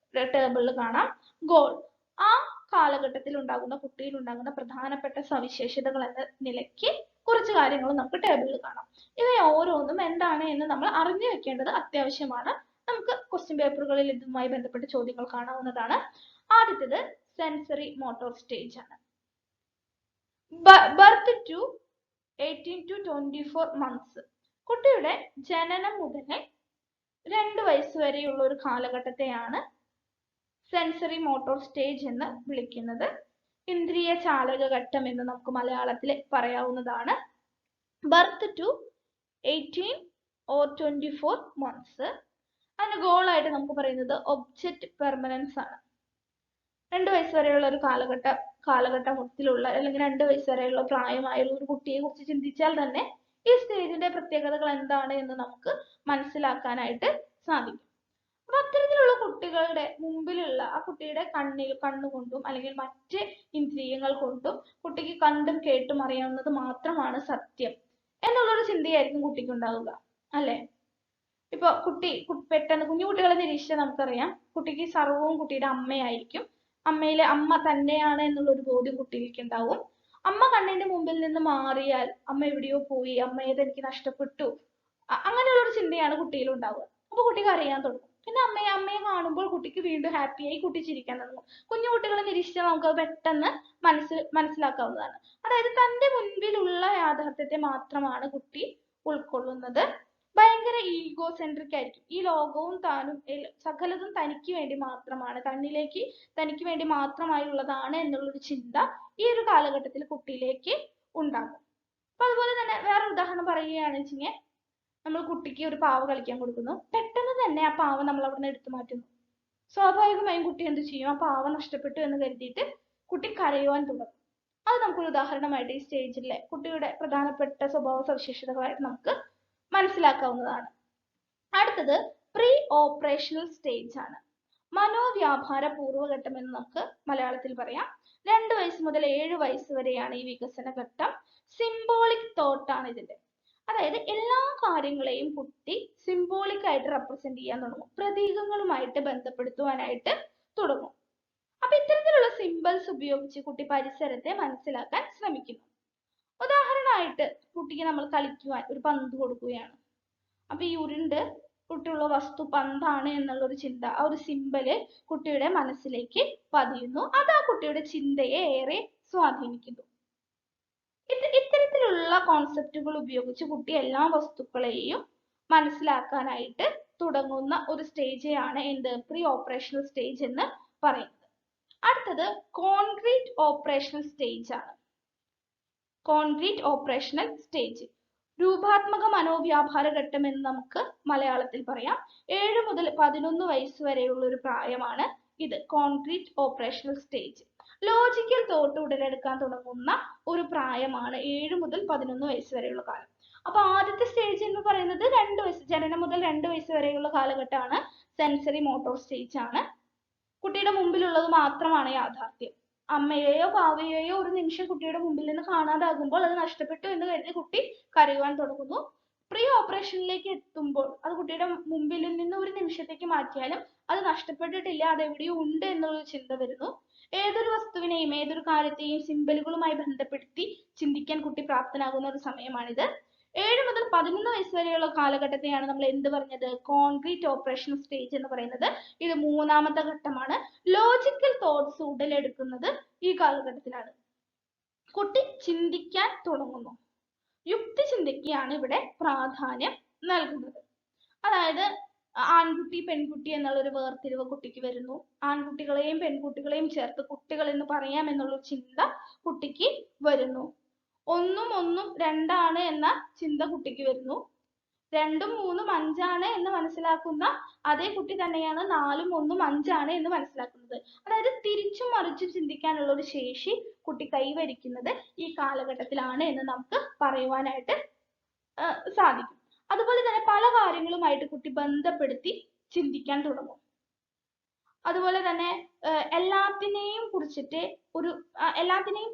ടേബിളിൽ കാണാം. ഗോൾ, ആ കാലഘട്ടത്തിൽ ഉണ്ടാകുന്ന കുട്ടിയിൽ ഉണ്ടാകുന്ന പ്രധാനപ്പെട്ട സവിശേഷതകൾ എന്ന നിലയ്ക്ക് കുറച്ച് കാര്യങ്ങൾ നമുക്ക് ടേബിളിൽ കാണാം. ഇവ ഓരോന്നും എന്താണ് എന്ന് നമ്മൾ അറിഞ്ഞു വെക്കേണ്ടത് അത്യാവശ്യമാണ്. നമുക്ക് ക്വസ്റ്റ്യൻ പേപ്പറുകളിൽ ഇതുമായി ബന്ധപ്പെട്ട ചോദ്യങ്ങൾ കാണാവുന്നതാണ്. ആദ്യത്തേത് സെൻസറി മോട്ടോർ സ്റ്റേജ് ആണ്. Birth to 18 to 24 months. കുട്ടിയുടെ ജനനം മുതൽ 2 വയസ്സ് വരെയുള്ള ഒരു കാലഘട്ടത്തെയാണ് സെൻസറി മോട്ടോർ സ്റ്റേജ് എന്ന് വിളിക്കുന്നത്. ഇന്ദ്രിയ ചാലക ഘട്ടം എന്ന് നമുക്ക് മലയാളത്തിൽ പറയാവുന്നതാണ്. Birth to 18 or 24 months. അതിന് ഗോളായിട്ട് നമുക്ക് പറയുന്നത് ഒബ്ജക്റ്റ് പെർമനൻസ് ആണ്. 2 വയസ്സ് വരെയുള്ള ഒരു കാലഘട്ടത്തിലുള്ള അല്ലെങ്കിൽ 2 വയസ്സ് വരെയുള്ള പ്രായമായുള്ള ഒരു കുട്ടിയെ കുറിച്ച് ചിന്തിച്ചാൽ തന്നെ ഈ സ്റ്റേജിന്റെ പ്രത്യേകതകൾ എന്താണ് എന്ന് നമുക്ക് മനസ്സിലാക്കാനായിട്ട് സാധിക്കും. അപ്പൊ അത്തരത്തിലുള്ള കുട്ടികളുടെ മുമ്പിലുള്ള ആ കുട്ടിയുടെ കണ്ണുകൊണ്ടും അല്ലെങ്കിൽ മറ്റ് ഇന്ദ്രിയങ്ങൾ കൊണ്ടും കുട്ടിക്ക് കണ്ടും കേട്ടും അറിയാവുന്നത് മാത്രമാണ് സത്യം എന്നുള്ളൊരു ചിന്തയായിരിക്കും കുട്ടിക്ക് ഉണ്ടാവുക, അല്ലെ? ഇപ്പൊ പെട്ടെന്ന് കുഞ്ഞു കുട്ടികളെ നിരീക്ഷിച്ചാൽ നമുക്കറിയാം, കുട്ടിക്ക് സർവ്വവും കുട്ടിയുടെ അമ്മയായിരിക്കും. അമ്മ തന്നെയാണ് എന്നുള്ള ഒരു ബോധ്യം കുട്ടിക്ക് ഉണ്ടാവും. അമ്മ കണ്ണിന്റെ മുമ്പിൽ നിന്ന് മാറിയാൽ അമ്മ എവിടെയോ പോയി, അമ്മയെ എനിക്ക് നഷ്ടപ്പെട്ടു, അങ്ങനെയുള്ള ഒരു ചിന്തയാണ് കുട്ടിയിൽ ഉണ്ടാവുക. അപ്പൊ കുട്ടിക്ക് അറിയാൻ തുടങ്ങും. പിന്നെ അമ്മയെ കാണുമ്പോൾ കുട്ടിക്ക് വീണ്ടും ഹാപ്പിയായി കുട്ടി ചിരിക്കാൻ തുടങ്ങും. കുഞ്ഞു കുട്ടികളെ നിരീക്ഷിച്ചാൽ നമുക്ക് പെട്ടെന്ന് മനസ്സിലാക്കാവുന്നതാണ്. അതായത് തന്റെ മുൻപിലുള്ള യാഥാർത്ഥ്യത്തെ മാത്രമാണ് കുട്ടി ഉൾക്കൊള്ളുന്നത്. ഭയങ്കര ഈഗോ സെൻട്രിക് ആയിരിക്കും. ഈ ലോകവും താനും സകലതും തനിക്ക് വേണ്ടി മാത്രമാണ്, തനിക്ക് വേണ്ടി മാത്രമായുള്ളതാണ് എന്നുള്ളൊരു ചിന്ത ഈ ഒരു കാലഘട്ടത്തിൽ കുട്ടിയിലേക്ക് ഉണ്ടാകും. അപ്പൊ അതുപോലെ തന്നെ വേറെ ഉദാഹരണം പറയുകയാണെന്ന് വെച്ചാൽ, നമ്മൾ കുട്ടിക്ക് ഒരു പാവ കളിക്കാൻ കൊടുക്കുന്നു. പെട്ടെന്ന് തന്നെ ആ പാവ നമ്മൾ അവിടെ നിന്ന് എടുത്തു മാറ്റുന്നു. സ്വാഭാവികമായും കുട്ടി എന്ത് ചെയ്യും? ആ പാവ നഷ്ടപ്പെട്ടു എന്ന് കരുതിയിട്ട് കുട്ടി കരയുവാൻ തുടങ്ങും. അത് നമുക്കൊരു ഉദാഹരണമായിട്ട് ഈ സ്റ്റേജിലെ കുട്ടിയുടെ പ്രധാനപ്പെട്ട സ്വഭാവ സവിശേഷതകളായിട്ട് നമുക്ക് മനസ്സിലാക്കാവുന്നതാണ്. അടുത്തത് പ്രീ ഓപ്പറേഷണൽ സ്റ്റേജ് ആണ്. മനോവ്യാപാര പൂർവ്വഘട്ടം എന്ന് നമുക്ക് മലയാളത്തിൽ പറയാം. 2 വയസ്സ് മുതൽ 7 വയസ്സ് വരെയാണ് ഈ വികസന ഘട്ടം. സിംബോളിക് തോട്ട് ആണ് ഇതിന്റെ. അതായത് എല്ലാ കാര്യങ്ങളെയും കുട്ടി സിംബോളിക് ആയിട്ട് റെപ്രസെന്റ് ചെയ്യാൻ തുടങ്ങും, പ്രതീകങ്ങളുമായിട്ട് ബന്ധപ്പെടുത്തുവാനായിട്ട് തുടങ്ങും. അപ്പൊ ഇത്തരത്തിലുള്ള സിംബൽസ് ഉപയോഗിച്ച് കുട്ടി പരിസരത്തെ മനസ്സിലാക്കാൻ ശ്രമിക്കുന്നു. ഉദാഹരണമായിട്ട് കുട്ടിക്ക് നമ്മൾ കളിക്കുവാൻ ഒരു പന്ത് കൊടുക്കുകയാണ്. അപ്പൊ ഈ കുട്ടിയുള്ള വസ്തു പന്താണ് എന്നുള്ള ഒരു ചിന്ത, ആ ഒരു സിമ്പല് കുട്ടിയുടെ മനസ്സിലേക്ക് പതിയുന്നു. അത് ആ കുട്ടിയുടെ ചിന്തയെ ഏറെ സ്വാധീനിക്കുന്നു. ഇത്തരത്തിലുള്ള കോൺസെപ്റ്റുകൾ ഉപയോഗിച്ച് കുട്ടി എല്ലാ വസ്തുക്കളെയും മനസ്സിലാക്കാനായിട്ട് തുടങ്ങുന്ന ഒരു സ്റ്റേജാണ് പ്രീ ഓപ്പറേഷണൽ സ്റ്റേജ് എന്ന് പറയുന്നത്. അടുത്തത് കോൺക്രീറ്റ് ഓപ്പറേഷണൽ സ്റ്റേജ് ആണ്. കോൺക്രീറ്റ് ഓപ്പറേഷണൽ സ്റ്റേജ് രൂപാത്മക മനോവ്യാപാര ഘട്ടം എന്ന് നമുക്ക് മലയാളത്തിൽ പറയാം. 7 മുതൽ 11 വയസ്സ് വരെയുള്ള ഒരു പ്രായമാണ് ഇത്. Concrete operational stage logical thought ഉടലെടുക്കാൻ തുടങ്ങുന്ന ഒരു പ്രായമാണ് 7 മുതൽ 11 വയസ്സ് വരെയുള്ള കാലം. അപ്പൊ ആദ്യത്തെ സ്റ്റേജ് എന്ന് പറയുന്നത് 2 വയസ്സ്, ജനനം മുതൽ 2 വയസ്സ് വരെയുള്ള കാലഘട്ടമാണ്. സെൻസറി മോട്ടോർ സ്റ്റേജ് ആണ്. കുട്ടിയുടെ മുമ്പിലുള്ളത് മാത്രമാണ് യാഥാർത്ഥ്യം. അമ്മയെയോ പാവയെയോ ഒരു നിമിഷം കുട്ടിയുടെ മുമ്പിൽ നിന്ന് കാണാതാകുമ്പോൾ അത് നഷ്ടപ്പെട്ടു എന്ന് കരുതി കുട്ടി കരയുവാൻ തുടങ്ങുന്നു. പ്രീ ഓപ്പറേഷനിലേക്ക് എത്തുമ്പോൾ അത് കുട്ടിയുടെ മുമ്പിൽ നിന്ന് ഒരു നിമിഷത്തേക്ക് മാറ്റിയാലും അത് നഷ്ടപ്പെട്ടിട്ടില്ല, അത് എവിടെയോ ഉണ്ട് എന്നുള്ള ചിന്ത വരുന്നു. ഏതൊരു വസ്തുവിനെയും ഏതൊരു കാര്യത്തെയും സിംബലുകളുമായി ബന്ധപ്പെടുത്തി ചിന്തിക്കാൻ കുട്ടി പ്രാപ്തനാകുന്ന ഒരു സമയമാണിത്. 7 മുതൽ 11 വയസ്സ് വരെയുള്ള കാലഘട്ടത്തെയാണ് നമ്മൾ എന്ത് പറഞ്ഞത്? കോൺക്രീറ്റ് ഓപ്പറേഷൻ സ്റ്റേജ് എന്ന് പറയുന്നത്. ഇത് മൂന്നാമത്തെ ഘട്ടമാണ്. ലോജിക്കൽ തോട്ട്സ് ഉടലെടുക്കുന്നത് ഈ കാലഘട്ടത്തിലാണ്. കുട്ടി ചിന്തിക്കാൻ തുടങ്ങുന്നു. യുക്തി ചിന്തയ്ക്കാണ് ഇവിടെ പ്രാധാന്യം നൽകുന്നത്. അതായത് ആൺകുട്ടി പെൺകുട്ടി എന്നുള്ളൊരു വേർതിരിവ് കുട്ടിക്ക് വരുന്നു. ആൺകുട്ടികളെയും പെൺകുട്ടികളെയും ചേർത്ത് കുട്ടികൾ എന്ന് പറയാം എന്നുള്ളൊരു ചിന്ത കുട്ടിക്ക് വരുന്നു. ഒന്നും ഒന്നും രണ്ടാണ് എന്ന ചിന്ത കുട്ടിക്ക് വരുന്നു. 2ഉം 3ഉം 5ആണ് എന്ന് മനസ്സിലാക്കുന്ന അതേ കുട്ടി തന്നെയാണ് 4ഉം 1ഉം 5ആണ് എന്ന് മനസ്സിലാക്കുന്നത്. അതായത് തിരിച്ചും മറിച്ചും ചിന്തിക്കാനുള്ള ഒരു ശേഷി കുട്ടി കൈവരിക്കുന്നത് ഈ കാലഘട്ടത്തിലാണ് എന്ന് നമുക്ക് പറയുവാനായിട്ട് സാധിക്കും. അതുപോലെ തന്നെ പല കാര്യങ്ങളുമായിട്ട് കുട്ടി ബന്ധപ്പെടുത്തി ചിന്തിക്കാൻ തുടങ്ങും. അതുപോലെ തന്നെ എല്ലാത്തിനെയും കുറിച്ചിട്ട് എല്ലാത്തിനെയും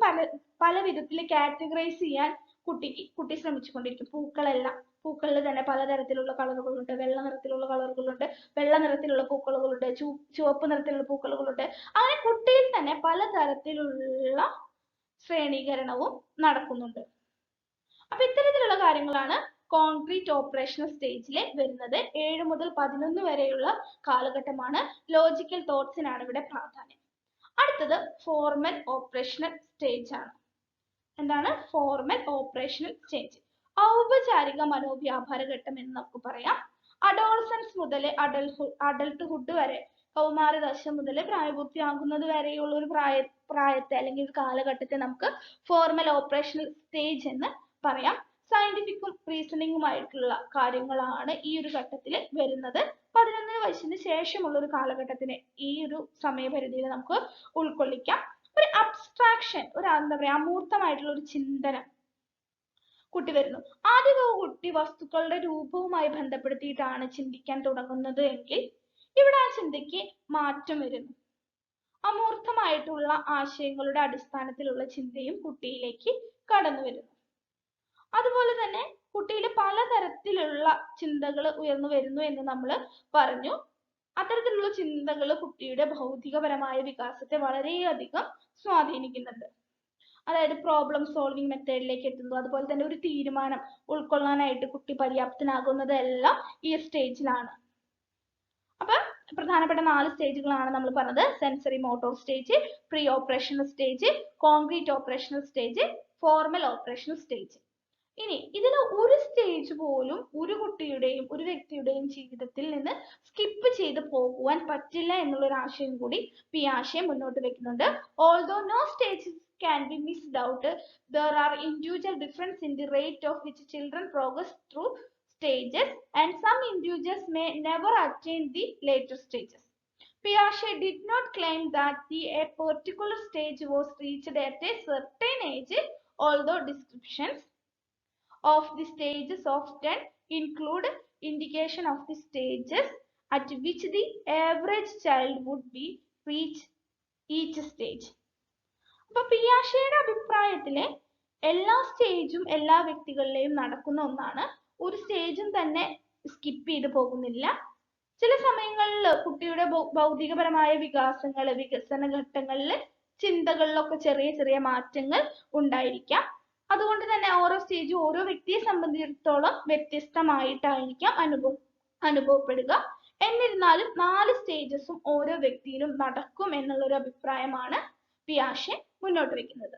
പല വിധത്തിൽ കാറ്റഗറൈസ് ചെയ്യാൻ കുട്ടി ശ്രമിച്ചുകൊണ്ടിരിക്കും. പൂക്കളിൽ തന്നെ പലതരത്തിലുള്ള കളറുകളുണ്ട്. വെള്ള നിറത്തിലുള്ള കളറുകളുണ്ട്, വെള്ള നിറത്തിലുള്ള പൂക്കളുകളുണ്ട്, ചുവപ്പ് നിറത്തിലുള്ള പൂക്കളുകളുണ്ട്. അങ്ങനെ കുട്ടിയിൽ തന്നെ പലതരത്തിലുള്ള ശ്രേണീകരണവും നടക്കുന്നുണ്ട്. അപ്പൊ ഇത്തരത്തിലുള്ള കാര്യങ്ങളാണ് കോൺക്രീറ്റ് ഓപ്പറേഷണൽ സ്റ്റേജിൽ വരുന്നത്. 7 മുതൽ 11 വരെയുള്ള കാലഘട്ടമാണ്. ലോജിക്കൽ തോട്ട്സിനാണ് ഇവിടെ പ്രാധാന്യം. അടുത്തത് ഫോർമൽ ഓപ്പറേഷണൽ സ്റ്റേജ് ആണ്. എന്താണ് ഫോർമൽ ഓപ്പറേഷണൽ സ്റ്റേജ്? ഔപചാരിക മനോവ്യാപാര ഘട്ടം എന്ന് നമുക്ക് പറയാം. അഡോളസൻസ് മുതൽ അഡൾട്ട്ഹുഡ് വരെ, കൗമാരദശ മുതൽ പ്രായപൂർത്തിയാകുന്നത് വരെയുള്ള ഒരു പ്രായത്തെ അല്ലെങ്കിൽ ഒരു കാലഘട്ടത്തെ നമുക്ക് ഫോർമൽ ഓപ്പറേഷണൽ സ്റ്റേജ് എന്ന് പറയാം. സയന്റിഫിക്കും റീസണിങ്ങുമായിട്ടുള്ള കാര്യങ്ങളാണ് ഈ ഒരു ഘട്ടത്തിൽ വരുന്നത്. 11 വയസ്സിന് ശേഷമുള്ള ഒരു കാലഘട്ടത്തിന് ഈ ഒരു സമയപരിധിയിൽ നമുക്ക് ഉൾക്കൊള്ളിക്കാം. ഒരു അബ്സ്ട്രാക്ഷൻ, എന്താ പറയാ, അമൂർത്തമായിട്ടുള്ള ഒരു ചിന്തനം കുട്ടി വരുന്നു. ആദ്യം കുട്ടി വസ്തുക്കളുടെ രൂപവുമായി ബന്ധപ്പെടുത്തിയിട്ടാണ് ചിന്തിക്കാൻ തുടങ്ങുന്നത് എങ്കിൽ ഇവിടെ ആ ചിന്തയ്ക്ക് മാറ്റം വരുന്നു. അമൂർത്തമായിട്ടുള്ള ആശയങ്ങളുടെ അടിസ്ഥാനത്തിലുള്ള ചിന്തയും കുട്ടിയിലേക്ക് കടന്നു വരുന്നു. അതുപോലെ തന്നെ കുട്ടിയിൽ പലതരത്തിലുള്ള ചിന്തകൾ ഉയർന്നു വരുന്നു എന്ന് നമ്മൾ പറഞ്ഞു. അത്തരത്തിലുള്ള ചിന്തകൾ കുട്ടിയുടെ ഭൗതികപരമായ വികാസത്തെ വളരെയധികം സ്വാധീനിക്കുന്നുണ്ട്. അതായത് പ്രോബ്ലം സോൾവിങ് മെത്തേഡിലേക്ക് എത്തുന്നു. അതുപോലെ തന്നെ ഒരു തീരുമാനം ഉൾക്കൊള്ളാനായിട്ട് കുട്ടി പര്യാപ്തനാകുന്നതെല്ലാം ഈ സ്റ്റേജിലാണ്. അപ്പൊ പ്രധാനപ്പെട്ട 4 സ്റ്റേജുകളാണ് നമ്മൾ പറഞ്ഞത്. Sensory motor stage, pre operational stage, concrete operational stage, formal operational stage. ഇനി ഇതിൽ ഒരു സ്റ്റേജ് പോലും ഒരു കുട്ടിയുടെയും ഒരു വ്യക്തിയുടെയും ജീവിതത്തിൽ നിന്ന് സ്കിപ്പ് ചെയ്ത് പോകുവാൻ പറ്റില്ല എന്നുള്ള ഒരു ആശയം കൂടി പിയാഷെ മുന്നോട്ട് വെക്കുന്നുണ്ട്. Although no stages can be missed out, there are individual difference in the rate of which children progress through stages, and some individuals may never attain the later stages. Piaget did not claim that a particular stage was reached at a certain age, although descriptions of the stages often include indication of the stages at which the average child would be reach each stage. അപ്പൊ പിയാഷെയുടെ അഭിപ്രായത്തില് എല്ലാ സ്റ്റേജും എല്ലാ വ്യക്തികളിലെയും നടക്കുന്ന ഒന്നാണ്. ഒരു സ്റ്റേജും തന്നെ സ്കിപ്പ് ചെയ്ത് പോകുന്നില്ല. ചില സമയങ്ങളിൽ കുട്ടിയുടെ ഭൗതികപരമായ വികസന ഘട്ടങ്ങളിൽ ചിന്തകളിലൊക്കെ ചെറിയ ചെറിയ മാറ്റങ്ങൾ ഉണ്ടായിരിക്കാം. അതുകൊണ്ട് തന്നെ ഓരോ സ്റ്റേജും ഓരോ വ്യക്തിയെ സംബന്ധിച്ചിടത്തോളം വ്യത്യസ്തമായിട്ടായിരിക്കാം അനുഭവപ്പെടുക. എന്നിരുന്നാലും 4 സ്റ്റേജസും ഓരോ വ്യക്തിയിലും നടക്കും എന്നുള്ളൊരു അഭിപ്രായമാണ് പിയാഷെ മുന്നോട്ട് വെക്കുന്നത്.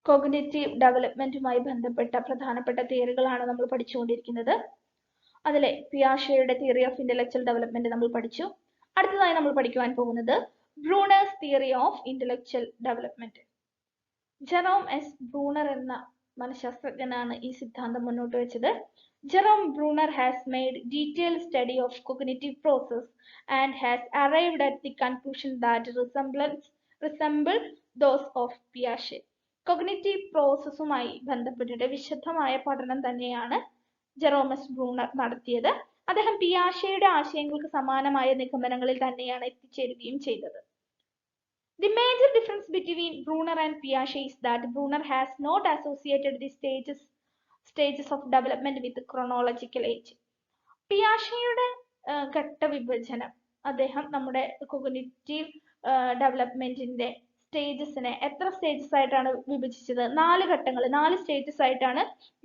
കോഗ്നിറ്റീവ് ഡെവലപ്മെന്റുമായി ബന്ധപ്പെട്ട പ്രധാനപ്പെട്ട തിയറികളാണ് നമ്മൾ പഠിച്ചുകൊണ്ടിരിക്കുന്നത്. അതിലെ പിയാഷെയുടെ തിയറി ഓഫ് ഇന്റലക്ച്വൽ ഡെവലപ്മെന്റ് നമ്മൾ പഠിച്ചു. അടുത്തതായി നമ്മൾ പഠിക്കുവാൻ പോകുന്നത് Brunner's theory of intellectual development. Jerome S Bruner എന്ന മനഃശാസ്ത്രജ്ഞനാണ് ഈ സിദ്ധാന്തം മുന്നോട്ട് വെച്ചത്. Jerome Bruner has made detailed study of cognitive process and has arrived at the conclusion that resemble those of Piaget. Cognitive പ്രോസസ്സുമായി ബന്ധപ്പെട്ടിട്ട് വിശദമായ പഠനം തന്നെയാണ് ജെറോം എസ് ബ്രൂണർ നടത്തിയത്. അദ്ദേഹം പിയാഷെയുടെ ആശയങ്ങൾക്ക് സമാനമായ നിഗമനങ്ങളിൽ തന്നെയാണ് എത്തിച്ചേരുകയും ചെയ്തത്. The major difference between Bruner and Piaget is that Bruner has not associated the stages of development with chronological age. പിയാഷെയുടെ ഘട്ട വിഭജനം അദ്ദേഹം നമ്മുടെ കോഗ്നിറ്റീവ് ഡെവലപ്മെന്റിന്റെ സ്റ്റേജസിനെ എത്ര സ്റ്റേജസ് ആയിട്ടാണ് വിഭജിച്ചത്? 4 ഘട്ടങ്ങൾ, 4 സ്റ്റേജസ് ആയിട്ടാണ്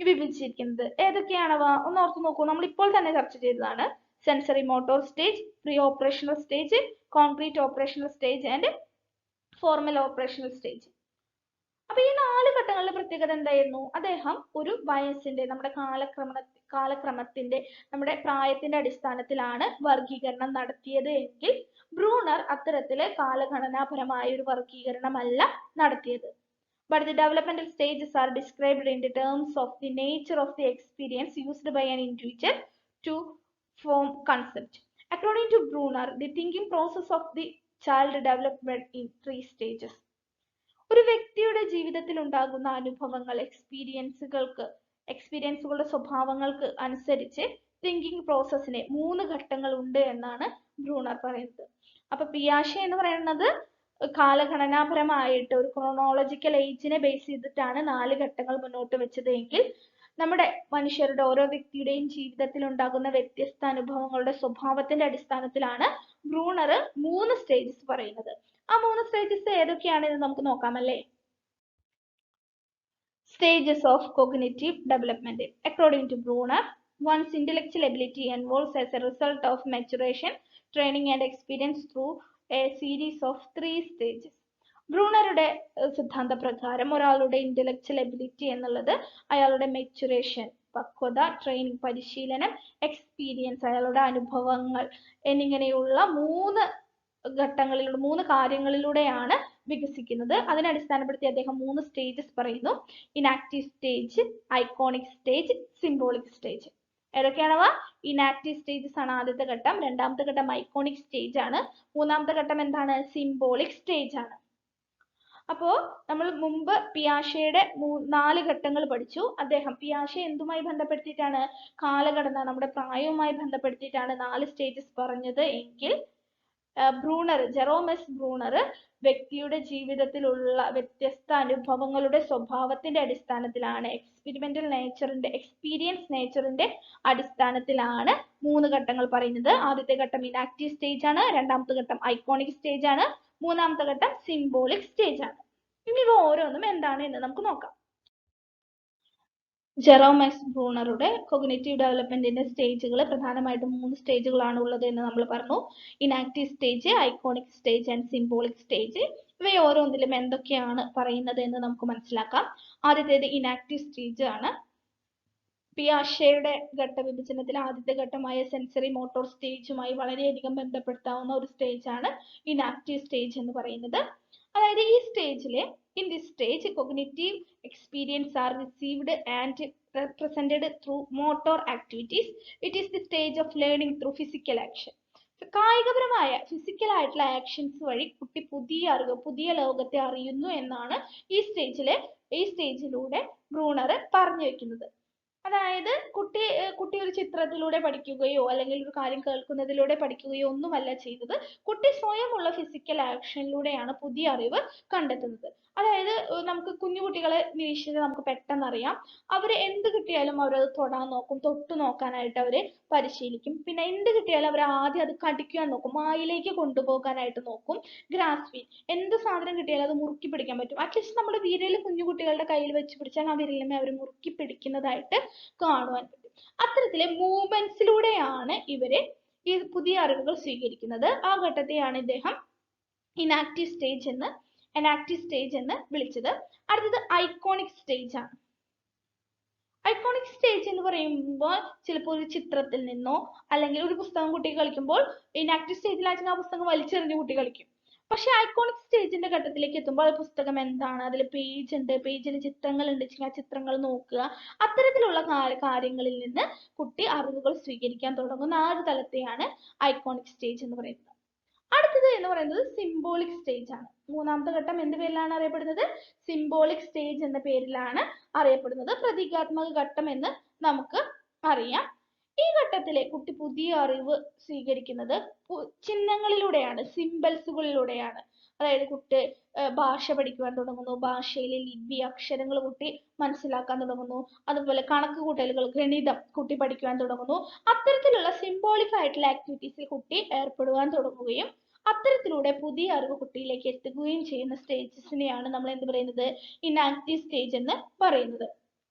വിഭജിച്ചിരിക്കുന്നത്. ഏതൊക്കെയാണവ? ഒന്ന് ഓർത്ത് നോക്കൂ. നമ്മൾ ഇപ്പോൾ തന്നെ ചർച്ച ചെയ്തതാണ്. Sensory motor stage, pre operational stage, concrete operational stage and formal operational stage. അപ്പൊ ഈ 4 ഘട്ടങ്ങളിലെ പ്രത്യേകത എന്തായിരുന്നു? അദ്ദേഹം ഒരു വയസ്സിന്റെ, നമ്മുടെ കാലക്രമത്തിന്റെ, നമ്മുടെ പ്രായത്തിന്റെ അടിസ്ഥാനത്തിലാണ് വർഗീകരണം നടത്തിയത് എങ്കിൽ ബ്രൂണർ അത്തരത്തിലെ കാലഗണനാപരമായ ഒരു വർഗീകരണമല്ല നടത്തിയത്. But the developmental stages are described in the terms of the nature of the experience used by an individual to form concept. According to Brunner, the thinking process of the child developed in 3 stages. ഒരു വ്യക്തിയുടെ ജീവിതത്തിൽ ഉണ്ടാകുന്ന അനുഭവങ്ങൾ, എക്സ്പീരിയൻസുകളുടെ സ്വഭാവങ്ങൾക്ക് അനുസരിച്ച് തിങ്കിങ് പ്രോസസ്സിന് 3 ഘട്ടങ്ങൾ ഉണ്ട് എന്നാണ് ബ്രൂണർ പറയുന്നത്. അപ്പൊ പിയാഷെ എന്ന് പറയുന്നത് കാലഗണനാപരമായിട്ട് ഒരു ക്രോണോളജിക്കൽ ഏജിനെ ബേസ് ചെയ്തിട്ടാണ് 4 ഘട്ടങ്ങൾ മുന്നോട്ട് വെച്ചത് എങ്കിൽ നമ്മുടെ മനുഷ്യരുടെ ഓരോ വ്യക്തിയുടെയും ജീവിതത്തിൽ ഉണ്ടാകുന്ന വ്യത്യസ്ത അനുഭവങ്ങളുടെ സ്വഭാവത്തിന്റെ അടിസ്ഥാനത്തിലാണ് ബ്രൂണർ 3 സ്റ്റേജസ് പറയുന്നത്. ആ 3 സ്റ്റേജസ് ഏതൊക്കെയാണെന്ന് നമുക്ക് നോക്കാമല്ലേ? Stages of cognitive development. According to Brunner, one's intellectual ability evolves as a result of maturation, training and experience through a series of 3 stages. ബ്രൂണറുടെ സിദ്ധാന്ത പ്രകാരം ഒരാളുടെ ഇന്റലക്ച്വൽ എബിലിറ്റി എന്നുള്ളത് അയാളുടെ മെച്ചുറേഷൻ, പക്വത, ട്രെയിനിങ്, പരിശീലനം, എക്സ്പീരിയൻസ്, അയാളുടെ അനുഭവങ്ങൾ എന്നിങ്ങനെയുള്ള 3 കാര്യങ്ങളിലൂടെയാണ് വികസിക്കുന്നത്. അതിനെ അടിസ്ഥാനപ്പെടുത്തി അദ്ദേഹം 3 സ്റ്റേജസ് പറയുന്നു. Enactive stage, iconic stage, symbolic stage. ഏതൊക്കെയാണവ? ഇനാക്റ്റീവ് സ്റ്റേജസ് ആണ് ആദ്യത്തെ ഘട്ടം, രണ്ടാമത്തെ ഘട്ടം ഐക്കോണിക് സ്റ്റേജ് ആണ്, മൂന്നാമത്തെ ഘട്ടം എന്താണ്? സിംബോളിക് സ്റ്റേജ് ആണ്. അപ്പോ നമ്മൾ മുമ്പ് പിയാഷെയുടെ 4 ഘട്ടങ്ങൾ പഠിച്ചു. പിയാഷെ എന്തുമായി ബന്ധപ്പെടുത്തിയിട്ടാണ്? കാലഘടന, നമ്മുടെ പ്രായവുമായി ബന്ധപ്പെടുത്തിയിട്ടാണ് 4 സ്റ്റേജസ് പറഞ്ഞത് എങ്കിൽ ജെറോം എസ് ബ്രൂണർ വ്യക്തിയുടെ ജീവിതത്തിലുള്ള വ്യത്യസ്ത അനുഭവങ്ങളുടെ സ്വഭാവത്തിന്റെ അടിസ്ഥാനത്തിലാണ്, എക്സ്പീരിയൻസ് നേച്ചറിന്റെ അടിസ്ഥാനത്തിലാണ് 3 ഘട്ടങ്ങൾ പറയുന്നത്. ആദ്യത്തെ ഘട്ടം ഇനാക്റ്റീവ് സ്റ്റേജ് ആണ്, രണ്ടാമത്തെ ഘട്ടം ഐക്കോണിക് സ്റ്റേജ് ആണ്, മൂന്നാമത്തെ ഘട്ടം സിംബോളിക് സ്റ്റേജ് ആണ്. ഇനി ഇവ ഓരോന്നും എന്താണ് എന്ന് നമുക്ക് നോക്കാം. ജെറോം എസ് ബ്രൂണറുടെ കൊഗ്നിറ്റീവ് ഡെവലപ്മെന്റിന്റെ സ്റ്റേജുകൾ പ്രധാനമായിട്ടും 3 സ്റ്റേജുകളാണ് ഉള്ളത് എന്ന് നമ്മൾ പറഞ്ഞു. Inactive stage, iconic stage and symbolic stage. ഇവ ഓരോന്നിലും എന്തൊക്കെയാണ് പറയുന്നത് എന്ന് നമുക്ക് മനസ്സിലാക്കാം. ആദ്യത്തേത് ഇനാക്റ്റീവ് സ്റ്റേജ് ആണ്. പിയാഷെയുടെ ഘട്ടവിഭജനത്തിൽ ആദ്യത്തെ ഘട്ടമായ സെൻസറി മോട്ടോർ സ്റ്റേജുമായി വളരെയധികം ബന്ധപ്പെടുത്താവുന്ന ഒരു സ്റ്റേജ് ആണ് ഇനാക്റ്റീവ് സ്റ്റേജ് എന്ന് പറയുന്നത്. അതായത് ഈ സ്റ്റേജിലെ in this stage cognitive experience are received and represented through motor activities. It is the stage of learning through physical action. കായികപരമായ ഫിസിക്കൽ ആയിട്ടുള്ള ആക്ഷൻസ് വഴി കുട്ടി പുതിയ ലോകത്തെ അറിയുന്നു എന്നാണ് ഈ സ്റ്റേജിലൂടെ ബ്രൂണർ പറഞ്ഞു വെക്കുന്നത്. അതായത് കുട്ടി ഒരു ചിത്രത്തിലൂടെ പഠിക്കുകയോ അല്ലെങ്കിൽ ഒരു കാര്യം കേൾക്കുന്നതിലൂടെ പഠിക്കുകയോ ഒന്നുമല്ല ചെയ്യുന്നത്. കുട്ടി സ്വയമുള്ള ഫിസിക്കൽ ആക്ഷനിലൂടെയാണ് പുതിയ അറിവ് കണ്ടെത്തുന്നത്. അതായത് നമുക്ക് കുഞ്ഞു കുട്ടികളെ നിരീക്ഷിച്ചാൽ നമുക്ക് പെട്ടെന്ന് അറിയാം. അവര് എന്ത് കിട്ടിയാലും അവരത് തൊടാൻ നോക്കും, തൊട്ടു നോക്കാനായിട്ട് അവര് പരിശീലിക്കും. പിന്നെ എന്ത് കിട്ടിയാലും അവർ ആദ്യം അത് കടിക്കാൻ നോക്കും, വായിലേക്ക് കൊണ്ടുപോകാനായിട്ട് നോക്കും. ഗ്രാസ്പിൻ, എന്ത് സാധനം കിട്ടിയാലും അത് മുറുക്കി പിടിക്കാൻ പറ്റും. അറ്റ്ലീസ്റ്റ് നമ്മുടെ വിരൽ കുഞ്ഞു കുട്ടികളുടെ കയ്യിൽ വെച്ച് പിടിച്ചാൽ ആ വിരലിനെ അവർ മുറുക്കി പിടിക്കുന്നതായിട്ട് കാണുവാൻ പറ്റും. അത്തരത്തിലെ മൂവ്മെന്റ്സിലൂടെയാണ് ഇവര് ഈ പുതിയ അറിവുകൾ സ്വീകരിക്കുന്നത്. ആ ഘട്ടത്തെയാണ് ഇദ്ദേഹം ഇനാക്റ്റീവ് സ്റ്റേജ് എന്ന് വിളിച്ചത്. അടുത്തത് ഐക്കോണിക് സ്റ്റേജ് ആണ്. ഐക്കോണിക് സ്റ്റേജ് എന്ന് പറയുമ്പോൾ ചിലപ്പോൾ ഒരു ചിത്രത്തിൽ നിന്നോ അല്ലെങ്കിൽ ഒരു പുസ്തകം കുട്ടി കളിക്കുമ്പോൾ ഇനാക്റ്റീവ് സ്റ്റേജിലാണെങ്കിൽ ആ പുസ്തകം വലിച്ചെറിഞ്ഞ് കുട്ടി കളിക്കും. പക്ഷെ ഐക്കോണിക് സ്റ്റേജിന്റെ ഘട്ടത്തിലേക്ക് എത്തുമ്പോൾ പുസ്തകം എന്താണ്, അതിൽ പേജ് ഉണ്ട്, പേജിൽ ചിത്രങ്ങൾ ഉണ്ട്, ആ ചിത്രങ്ങൾ നോക്കുക, അത്തരത്തിലുള്ള കാര്യങ്ങളിൽ നിന്ന് കുട്ടി അറിവുകൾ സ്വീകരിക്കാൻ തുടങ്ങുന്ന ആ ഒരു തലത്തെയാണ് ഐക്കോണിക് സ്റ്റേജ് എന്ന് പറയുന്നത്. അടുത്തത് എന്ന് പറയുന്നത് സിംബോളിക് സ്റ്റേജ് ആണ്. മൂന്നാമത്തെ ഘട്ടം എന്ത് പേരിലാണ് അറിയപ്പെടുന്നത്? സിംബോളിക് സ്റ്റേജ് എന്ന പേരിലാണ് അറിയപ്പെടുന്നത്. പ്രതീകാത്മക ഘട്ടം എന്ന് നമുക്ക് അറിയാം. ഈ ഘട്ടത്തിലെ കുട്ടി പുതിയ അറിവ് സ്വീകരിക്കുന്നത് ചിഹ്നങ്ങളിലൂടെയാണ്, സിംബൽസുകളിലൂടെയാണ്. അതായത് കുട്ടി ഭാഷ പഠിക്കുവാൻ തുടങ്ങുന്നു, ഭാഷയിലെ ലിപി, അക്ഷരങ്ങൾ കുട്ടി മനസ്സിലാക്കാൻ തുടങ്ങുന്നു. അതുപോലെ കണക്ക് കൂട്ടലുകൾ, ഗണിതം കുട്ടി പഠിക്കുവാൻ തുടങ്ങുന്നു. അത്തരത്തിലുള്ള സിംബോളിക് ആയിട്ടുള്ള ആക്ടിവിറ്റീസിൽ കുട്ടി ഏർപ്പെടുവാൻ തുടങ്ങുകയും അത്തരത്തിലൂടെ പുതിയ അറിവ് കുട്ടിയിലേക്ക് എത്തുകയും ചെയ്യുന്ന സ്റ്റേജസിനെയാണ് നമ്മൾ എന്ത് പറയുന്നത്, ഇനാക്റ്റീവ് സ്റ്റേജ് എന്ന് പറയുന്നത്.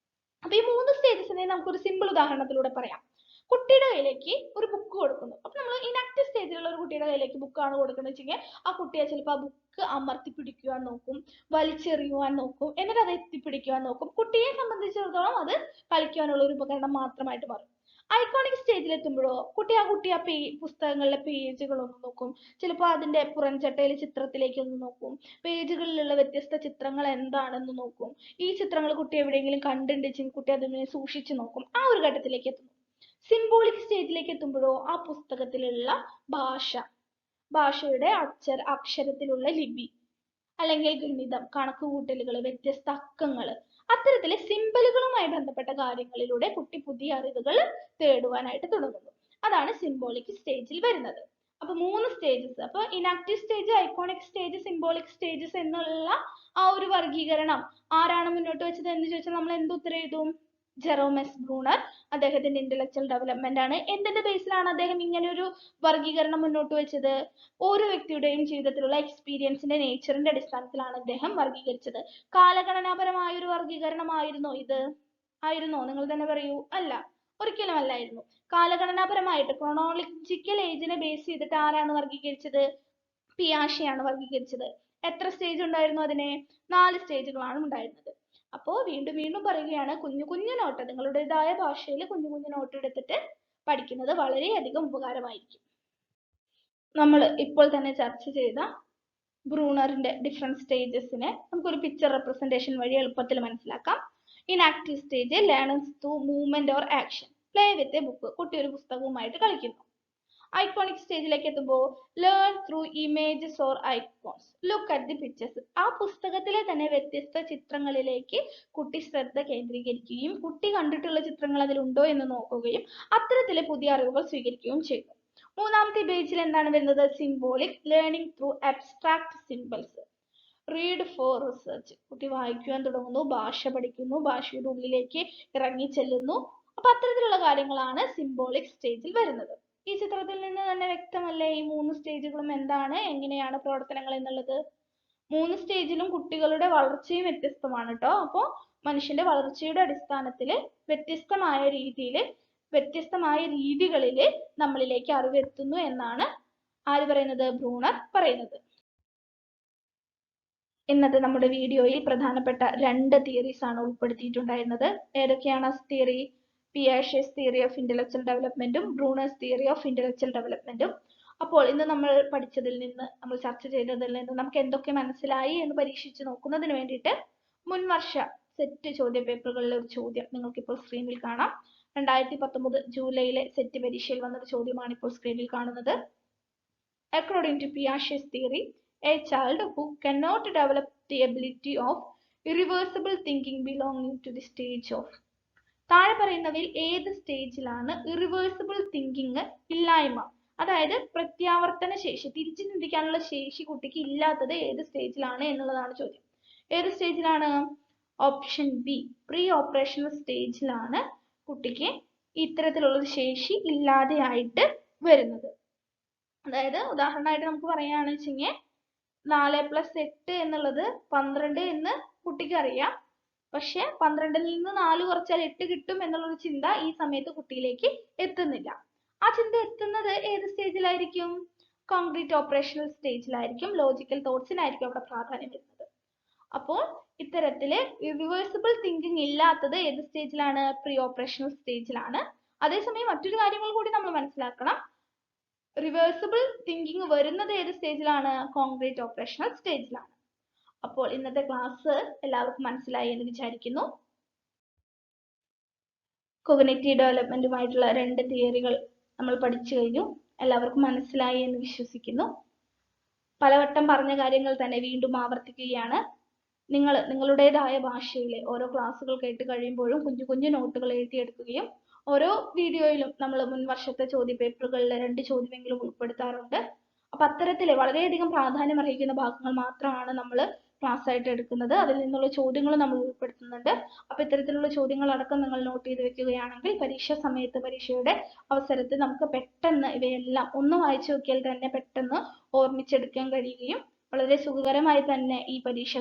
അപ്പൊ ഈ 3 സ്റ്റേജസിനെ നമുക്കൊരു സിമ്പിൾ ഉദാഹരണത്തിലൂടെ പറയാം. കുട്ടിയുടെ കയ്യിലേക്ക് ഒരു ബുക്ക് കൊടുക്കുന്നു. അപ്പൊ നമ്മൾ ഇനാക്റ്റീവ് സ്റ്റേജിലുള്ള ഒരു കുട്ടിയുടെ കയ്യിലേക്ക് ബുക്കാണ് കൊടുക്കുന്നത് വെച്ചെങ്കിൽ ആ കുട്ടിയെ ചിലപ്പോൾ ആ ബുക്ക് അമർത്തി പിടിക്കുവാൻ നോക്കും, വലിച്ചെറിയുവാൻ നോക്കും, എന്നിട്ട് അത് എത്തിപ്പിടിക്കുവാൻ നോക്കും. കുട്ടിയെ സംബന്ധിച്ചിടത്തോളം അത് കളിക്കുവാനുള്ള ഒരു ഉപകരണം മാത്രമായിട്ട് മാറും. ഐക്കോണിക് സ്റ്റേജിൽ എത്തുമ്പോഴോ കുട്ടി ആ പുസ്തകങ്ങളിലെ പേജുകളൊന്ന് നോക്കും, ചിലപ്പോൾ അതിന്റെ പുറംചട്ടയിലെ ചിത്രത്തിലേക്ക് ഒന്ന് നോക്കും, പേജുകളിലുള്ള വ്യത്യസ്ത ചിത്രങ്ങൾ എന്താണെന്ന് നോക്കും. ഈ ചിത്രങ്ങൾ കുട്ടി എവിടെയെങ്കിലും കണ്ടിട്ടുണ്ടെങ്കിൽ കുട്ടി അതിനെ സൂക്ഷിച്ചു നോക്കും. ആ ഒരു ഘട്ടത്തിലേക്ക് എത്തുന്നു. സിംബോളിക് സ്റ്റേജിലേക്ക് എത്തുമ്പോഴോ ആ പുസ്തകത്തിലുള്ള ഭാഷയുടെ അക്ഷരത്തിലുള്ള ലിപി, അല്ലെങ്കിൽ ഗണിതം, കണക്കുകൂട്ടലുകൾ, വ്യത്യസ്ത അക്കങ്ങൾ, അത്തരത്തിലെ സിംബലുകളുമായി ബന്ധപ്പെട്ട കാര്യങ്ങളിലൂടെ കുട്ടി പുതിയ അറിവുകൾ തേടുവാനായിട്ട് തുടങ്ങുന്നു. അതാണ് സിംബോളിക് സ്റ്റേജിൽ വരുന്നത്. അപ്പൊ 3 സ്റ്റേജസ്. അപ്പൊ inactive stage, iconic stage, symbolic stages എന്നുള്ള ആ ഒരു വർഗീകരണം ആരാണ് മുന്നോട്ട് വെച്ചത് എന്ന് ചോദിച്ചാൽ നമ്മൾ എന്ത് ഉത്തരം എഴുതും? Jerome S Bruner. അദ്ദേഹത്തിന്റെ ഇന്റലക്ച്വൽ ഡെവലപ്മെന്റ് ആണ്. എന്തിന്റെ ബേസിലാണ് അദ്ദേഹം ഇങ്ങനെ ഒരു വർഗീകരണം മുന്നോട്ട് വെച്ചത്? ഓരോ വ്യക്തിയുടെയും ജീവിതത്തിലുള്ള എക്സ്പീരിയൻസിന്റെ നേച്ചറിന്റെ അടിസ്ഥാനത്തിലാണ് അദ്ദേഹം വർഗീകരിച്ചത്. കാലഗണനാപരമായ ഒരു വർഗീകരണമായിരുന്നോ ഇത്? ആയിരുന്നോ? നിങ്ങൾ തന്നെ പറയൂ. അല്ല, ഒരിക്കലും അല്ലായിരുന്നു. കാലഗണനാപരമായിട്ട് ക്രോണോളജിക്കൽ ഏജിനെ ബേസ് ചെയ്തിട്ട് ആരാണ് വർഗീകരിച്ചത്? പിയാഷെയാണ് വർഗീകരിച്ചത്. എത്ര സ്റ്റേജ് ഉണ്ടായിരുന്നു അതിന്? 4 സ്റ്റേജുകളാണ് ഉണ്ടായിരുന്നത്. അപ്പോ വീണ്ടും പറയുകയാണ്, കുഞ്ഞു നോട്ട്, നിങ്ങളുടേതായ ഭാഷയിൽ കുഞ്ഞു നോട്ട് എടുത്തിട്ട് പഠിക്കുന്നത് വളരെയധികം ഉപകാരമായിരിക്കും. നമ്മൾ ഇപ്പോൾ തന്നെ ചർച്ച ചെയ്ത ബ്രൂണറിന്റെ ഡിഫറെന്റ് സ്റ്റേജസിനെ നമുക്കൊരു പിക്ചർ റെപ്രസെന്റേഷൻ വഴി എളുപ്പത്തിൽ മനസ്സിലാക്കാം. Inactive stage, learners through movement or action. Play with a book, കുട്ടി ഒരു പുസ്തകവുമായിട്ട് കളിക്കുന്നു. ഐക്കോണിക് സ്റ്റേജിലേക്ക് എത്തുമ്പോൾ learn through images or icons, look at the pictures. ആ പുസ്തകത്തിലെ തന്നെ വ്യത്യസ്ത ചിത്രങ്ങളിലേക്ക് കുട്ടി ശ്രദ്ധ കേന്ദ്രീകരിക്കുകയും കുട്ടി കണ്ടിട്ടുള്ള ചിത്രങ്ങൾ അതിലുണ്ടോ എന്ന് നോക്കുകയും അത്തരത്തിലെ പുതിയ അറിവുകൾ സ്വീകരിക്കുകയും ചെയ്യുന്നു. 3ാമത്തെ പേജിൽ എന്താണ് വരുന്നത്? Symbolic, learning through abstract symbols. Read for research, കുട്ടി വായിക്കുവാൻ തുടങ്ങുന്നു, ഭാഷ പഠിക്കുന്നു, ഭാഷയുടെ ഉള്ളിലേക്ക് ഇറങ്ങി ചെല്ലുന്നു. അപ്പൊ അത്തരത്തിലുള്ള കാര്യങ്ങളാണ് സിംബോളിക് സ്റ്റേജിൽ വരുന്നത്. ഈ ചിത്രത്തിൽ നിന്ന് തന്നെ വ്യക്തമല്ലേ ഈ 3 സ്റ്റേജുകളും എന്താണ്, എങ്ങനെയാണ് പ്രവർത്തനങ്ങൾ എന്നുള്ളത്? 3 സ്റ്റേജിലും കുട്ടികളുടെ വളർച്ചയും വ്യത്യസ്തമാണ് കേട്ടോ. അപ്പോൾ മനുഷ്യന്റെ വളർച്ചയുടെ അടിസ്ഥാനത്തിൽ വ്യത്യസ്തമായ രീതികളിൽ നമ്മളിലേക്ക് അറിവ് എത്തുന്നു എന്നാണ് ആര് പറയുന്നത്? ബ്രൂണർ പറയുന്നത്. ഇന്നത്തെ നമ്മുടെ വീഡിയോയിൽ പ്രധാനപ്പെട്ട 2 തിയറീസ് ആണ് ഉൾപ്പെടുത്തിയിട്ടുണ്ടായിരുന്നത്. ഏതൊക്കെയാണ് theory? Piaget's theory of intellectual ഡെവലപ്മെന്റും ബ്രൂണേഴ്സ് തിയറി ഓഫ് ഇന്റലക്ച്വൽ ഡെവലപ്മെന്റും. അപ്പോൾ ഇന്ന് നമ്മൾ പഠിച്ചതിൽ നിന്ന്, നമ്മൾ ചർച്ച ചെയ്തതിൽ നിന്ന് നമുക്ക് എന്തൊക്കെ മനസ്സിലായി എന്ന് പരീക്ഷിച്ച് നോക്കുന്നതിന് വേണ്ടിയിട്ട് മുൻവർഷ സെറ്റ് ചോദ്യ പേപ്പറുകളിലെ ഒരു ചോദ്യം നിങ്ങൾക്കിപ്പോൾ സ്ക്രീനിൽ കാണാം. 2019 ജൂലൈയിലെ സെറ്റ് പരീക്ഷയിൽ വന്നൊരു ചോദ്യമാണ് ഇപ്പോൾ സ്ക്രീനിൽ കാണുന്നത്. According to Piaget's theory, a child who cannot develop the ability of irreversible thinking belonging to the stage of. താഴെ പറയുന്നവയിൽ ഏത് സ്റ്റേജിലാണ് ഇറിവേഴ്സിബിൾ തിങ്കിങ് ഇല്ലായ്മ, അതായത് പ്രത്യാവർത്തന ശേഷി, തിരിച്ചു ചിന്തിക്കാനുള്ള ശേഷി കുട്ടിക്ക് ഇല്ലാത്തത് ഏത് സ്റ്റേജിലാണ് എന്നുള്ളതാണ് ചോദ്യം. ഏത് സ്റ്റേജിലാണ്? ഓപ്ഷൻ ബി, പ്രീ ഓപ്പറേഷണൽ സ്റ്റേജിലാണ് കുട്ടിക്ക് ഇത്തരത്തിലുള്ള ശേഷി ഇല്ലാതെയായിട്ട് വരുന്നത്. അതായത് ഉദാഹരണമായിട്ട് നമുക്ക് പറയുകയാണെന്ന് വെച്ചെങ്കിൽ 4+8 എന്നുള്ളത് 12 എന്ന് കുട്ടിക്ക് അറിയാം. പക്ഷെ 12ൽ നിന്ന് 4 കുറച്ചാൽ 8 കിട്ടും എന്നുള്ളൊരു ചിന്ത ഈ സമയത്ത് കുട്ടിയിലേക്ക് എത്തുന്നില്ല. ആ ചിന്ത എത്തുന്നത് ഏത് സ്റ്റേജിലായിരിക്കും? കോൺക്രീറ്റ് ഓപ്പറേഷണൽ സ്റ്റേജിലായിരിക്കും. ലോജിക്കൽ തോട്ട്സിനായിരിക്കും അവിടെ പ്രാധാന്യം വരുന്നത്. അപ്പോൾ ഇത്തരത്തില് റിവേഴ്സിബിൾ തിങ്കിങ് ഇല്ലാത്തത് ഏത് സ്റ്റേജിലാണ്? പ്രീ ഓപ്പറേഷണൽ സ്റ്റേജിലാണ്. അതേസമയം മറ്റൊരു കാര്യങ്ങൾ കൂടി നമ്മൾ മനസ്സിലാക്കണം. റിവേഴ്സിബിൾ തിങ്കിങ് വരുന്നത് ഏത് സ്റ്റേജിലാണ്? കോൺക്രീറ്റ് ഓപ്പറേഷണൽ സ്റ്റേജിലാണ്. അപ്പോൾ ഇന്നത്തെ ക്ലാസ് എല്ലാവർക്കും മനസ്സിലായി എന്ന് വിചാരിക്കുന്നു. കോഗ്നിറ്റീവ് ഡെവലപ്മെന്റുമായിട്ടുള്ള 2 തിയറികൾ നമ്മൾ പഠിച്ചു കഴിഞ്ഞു. എല്ലാവർക്കും മനസ്സിലായി എന്ന് വിശ്വസിക്കുന്നു. പലവട്ടം പറഞ്ഞ കാര്യങ്ങൾ തന്നെ വീണ്ടും ആവർത്തിക്കുകയാണ്. നിങ്ങളുടേതായ ഭാഷയിൽ ഓരോ ക്ലാസ്സുകൾ കേട്ട് കഴിയുമ്പോഴും കുഞ്ഞു നോട്ടുകൾ എഴുതിയെടുക്കുകയും ഓരോ വീഡിയോയിലും നമ്മൾ മുൻ വർഷത്തെ ചോദ്യ പേപ്പറുകളിൽ 2 ചോദ്യമെങ്കിലും ഉൾപ്പെടുത്താറുണ്ട്. അപ്പൊ അത്തരത്തില് വളരെയധികം പ്രാധാന്യം അർഹിക്കുന്ന ഭാഗങ്ങൾ മാത്രമാണ് നമ്മൾ ക്ലാസ് ആയിട്ട് എടുക്കുന്നത്. അതിൽ നിന്നുള്ള ചോദ്യങ്ങൾ നമ്മൾ ഉൾപ്പെടുത്തുന്നുണ്ട്. അപ്പോൾ ഇത്തരത്തിലുള്ള ചോദ്യങ്ങൾ അടക്കം നിങ്ങൾ നോട്ട് ചെയ്ത് വെക്കുകയാണെങ്കിൽ പരീക്ഷാ സമയത്ത് പരീക്ഷയുടെ അവസരത്തിൽ നമുക്ക് പെട്ടെന്ന് ഇവയെല്ലാം ഒന്ന് വായിച്ചു നോക്കിയാൽ തന്നെ പെട്ടെന്ന് ഓർമ്മിച്ചെടുക്കാൻ കഴിയുകയും വളരെ സുഖകരമായി തന്നെ ഈ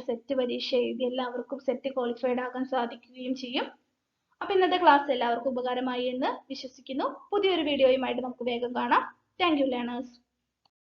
സെറ്റ് പരീക്ഷ എഴുതി എല്ലാവർക്കും സെറ്റ് ക്വാളിഫൈഡ് ആകാൻ സാധിക്കുകയും ചെയ്യും. അപ്പോൾ ഇന്നത്തെ ക്ലാസ് എല്ലാവർക്കും ഉപകാരമായി എന്ന് വിശ്വസിക്കുന്നു. പുതിയൊരു വീഡിയോയുമായിട്ട് നമുക്ക് വേഗം കാണാം. Thank you learners.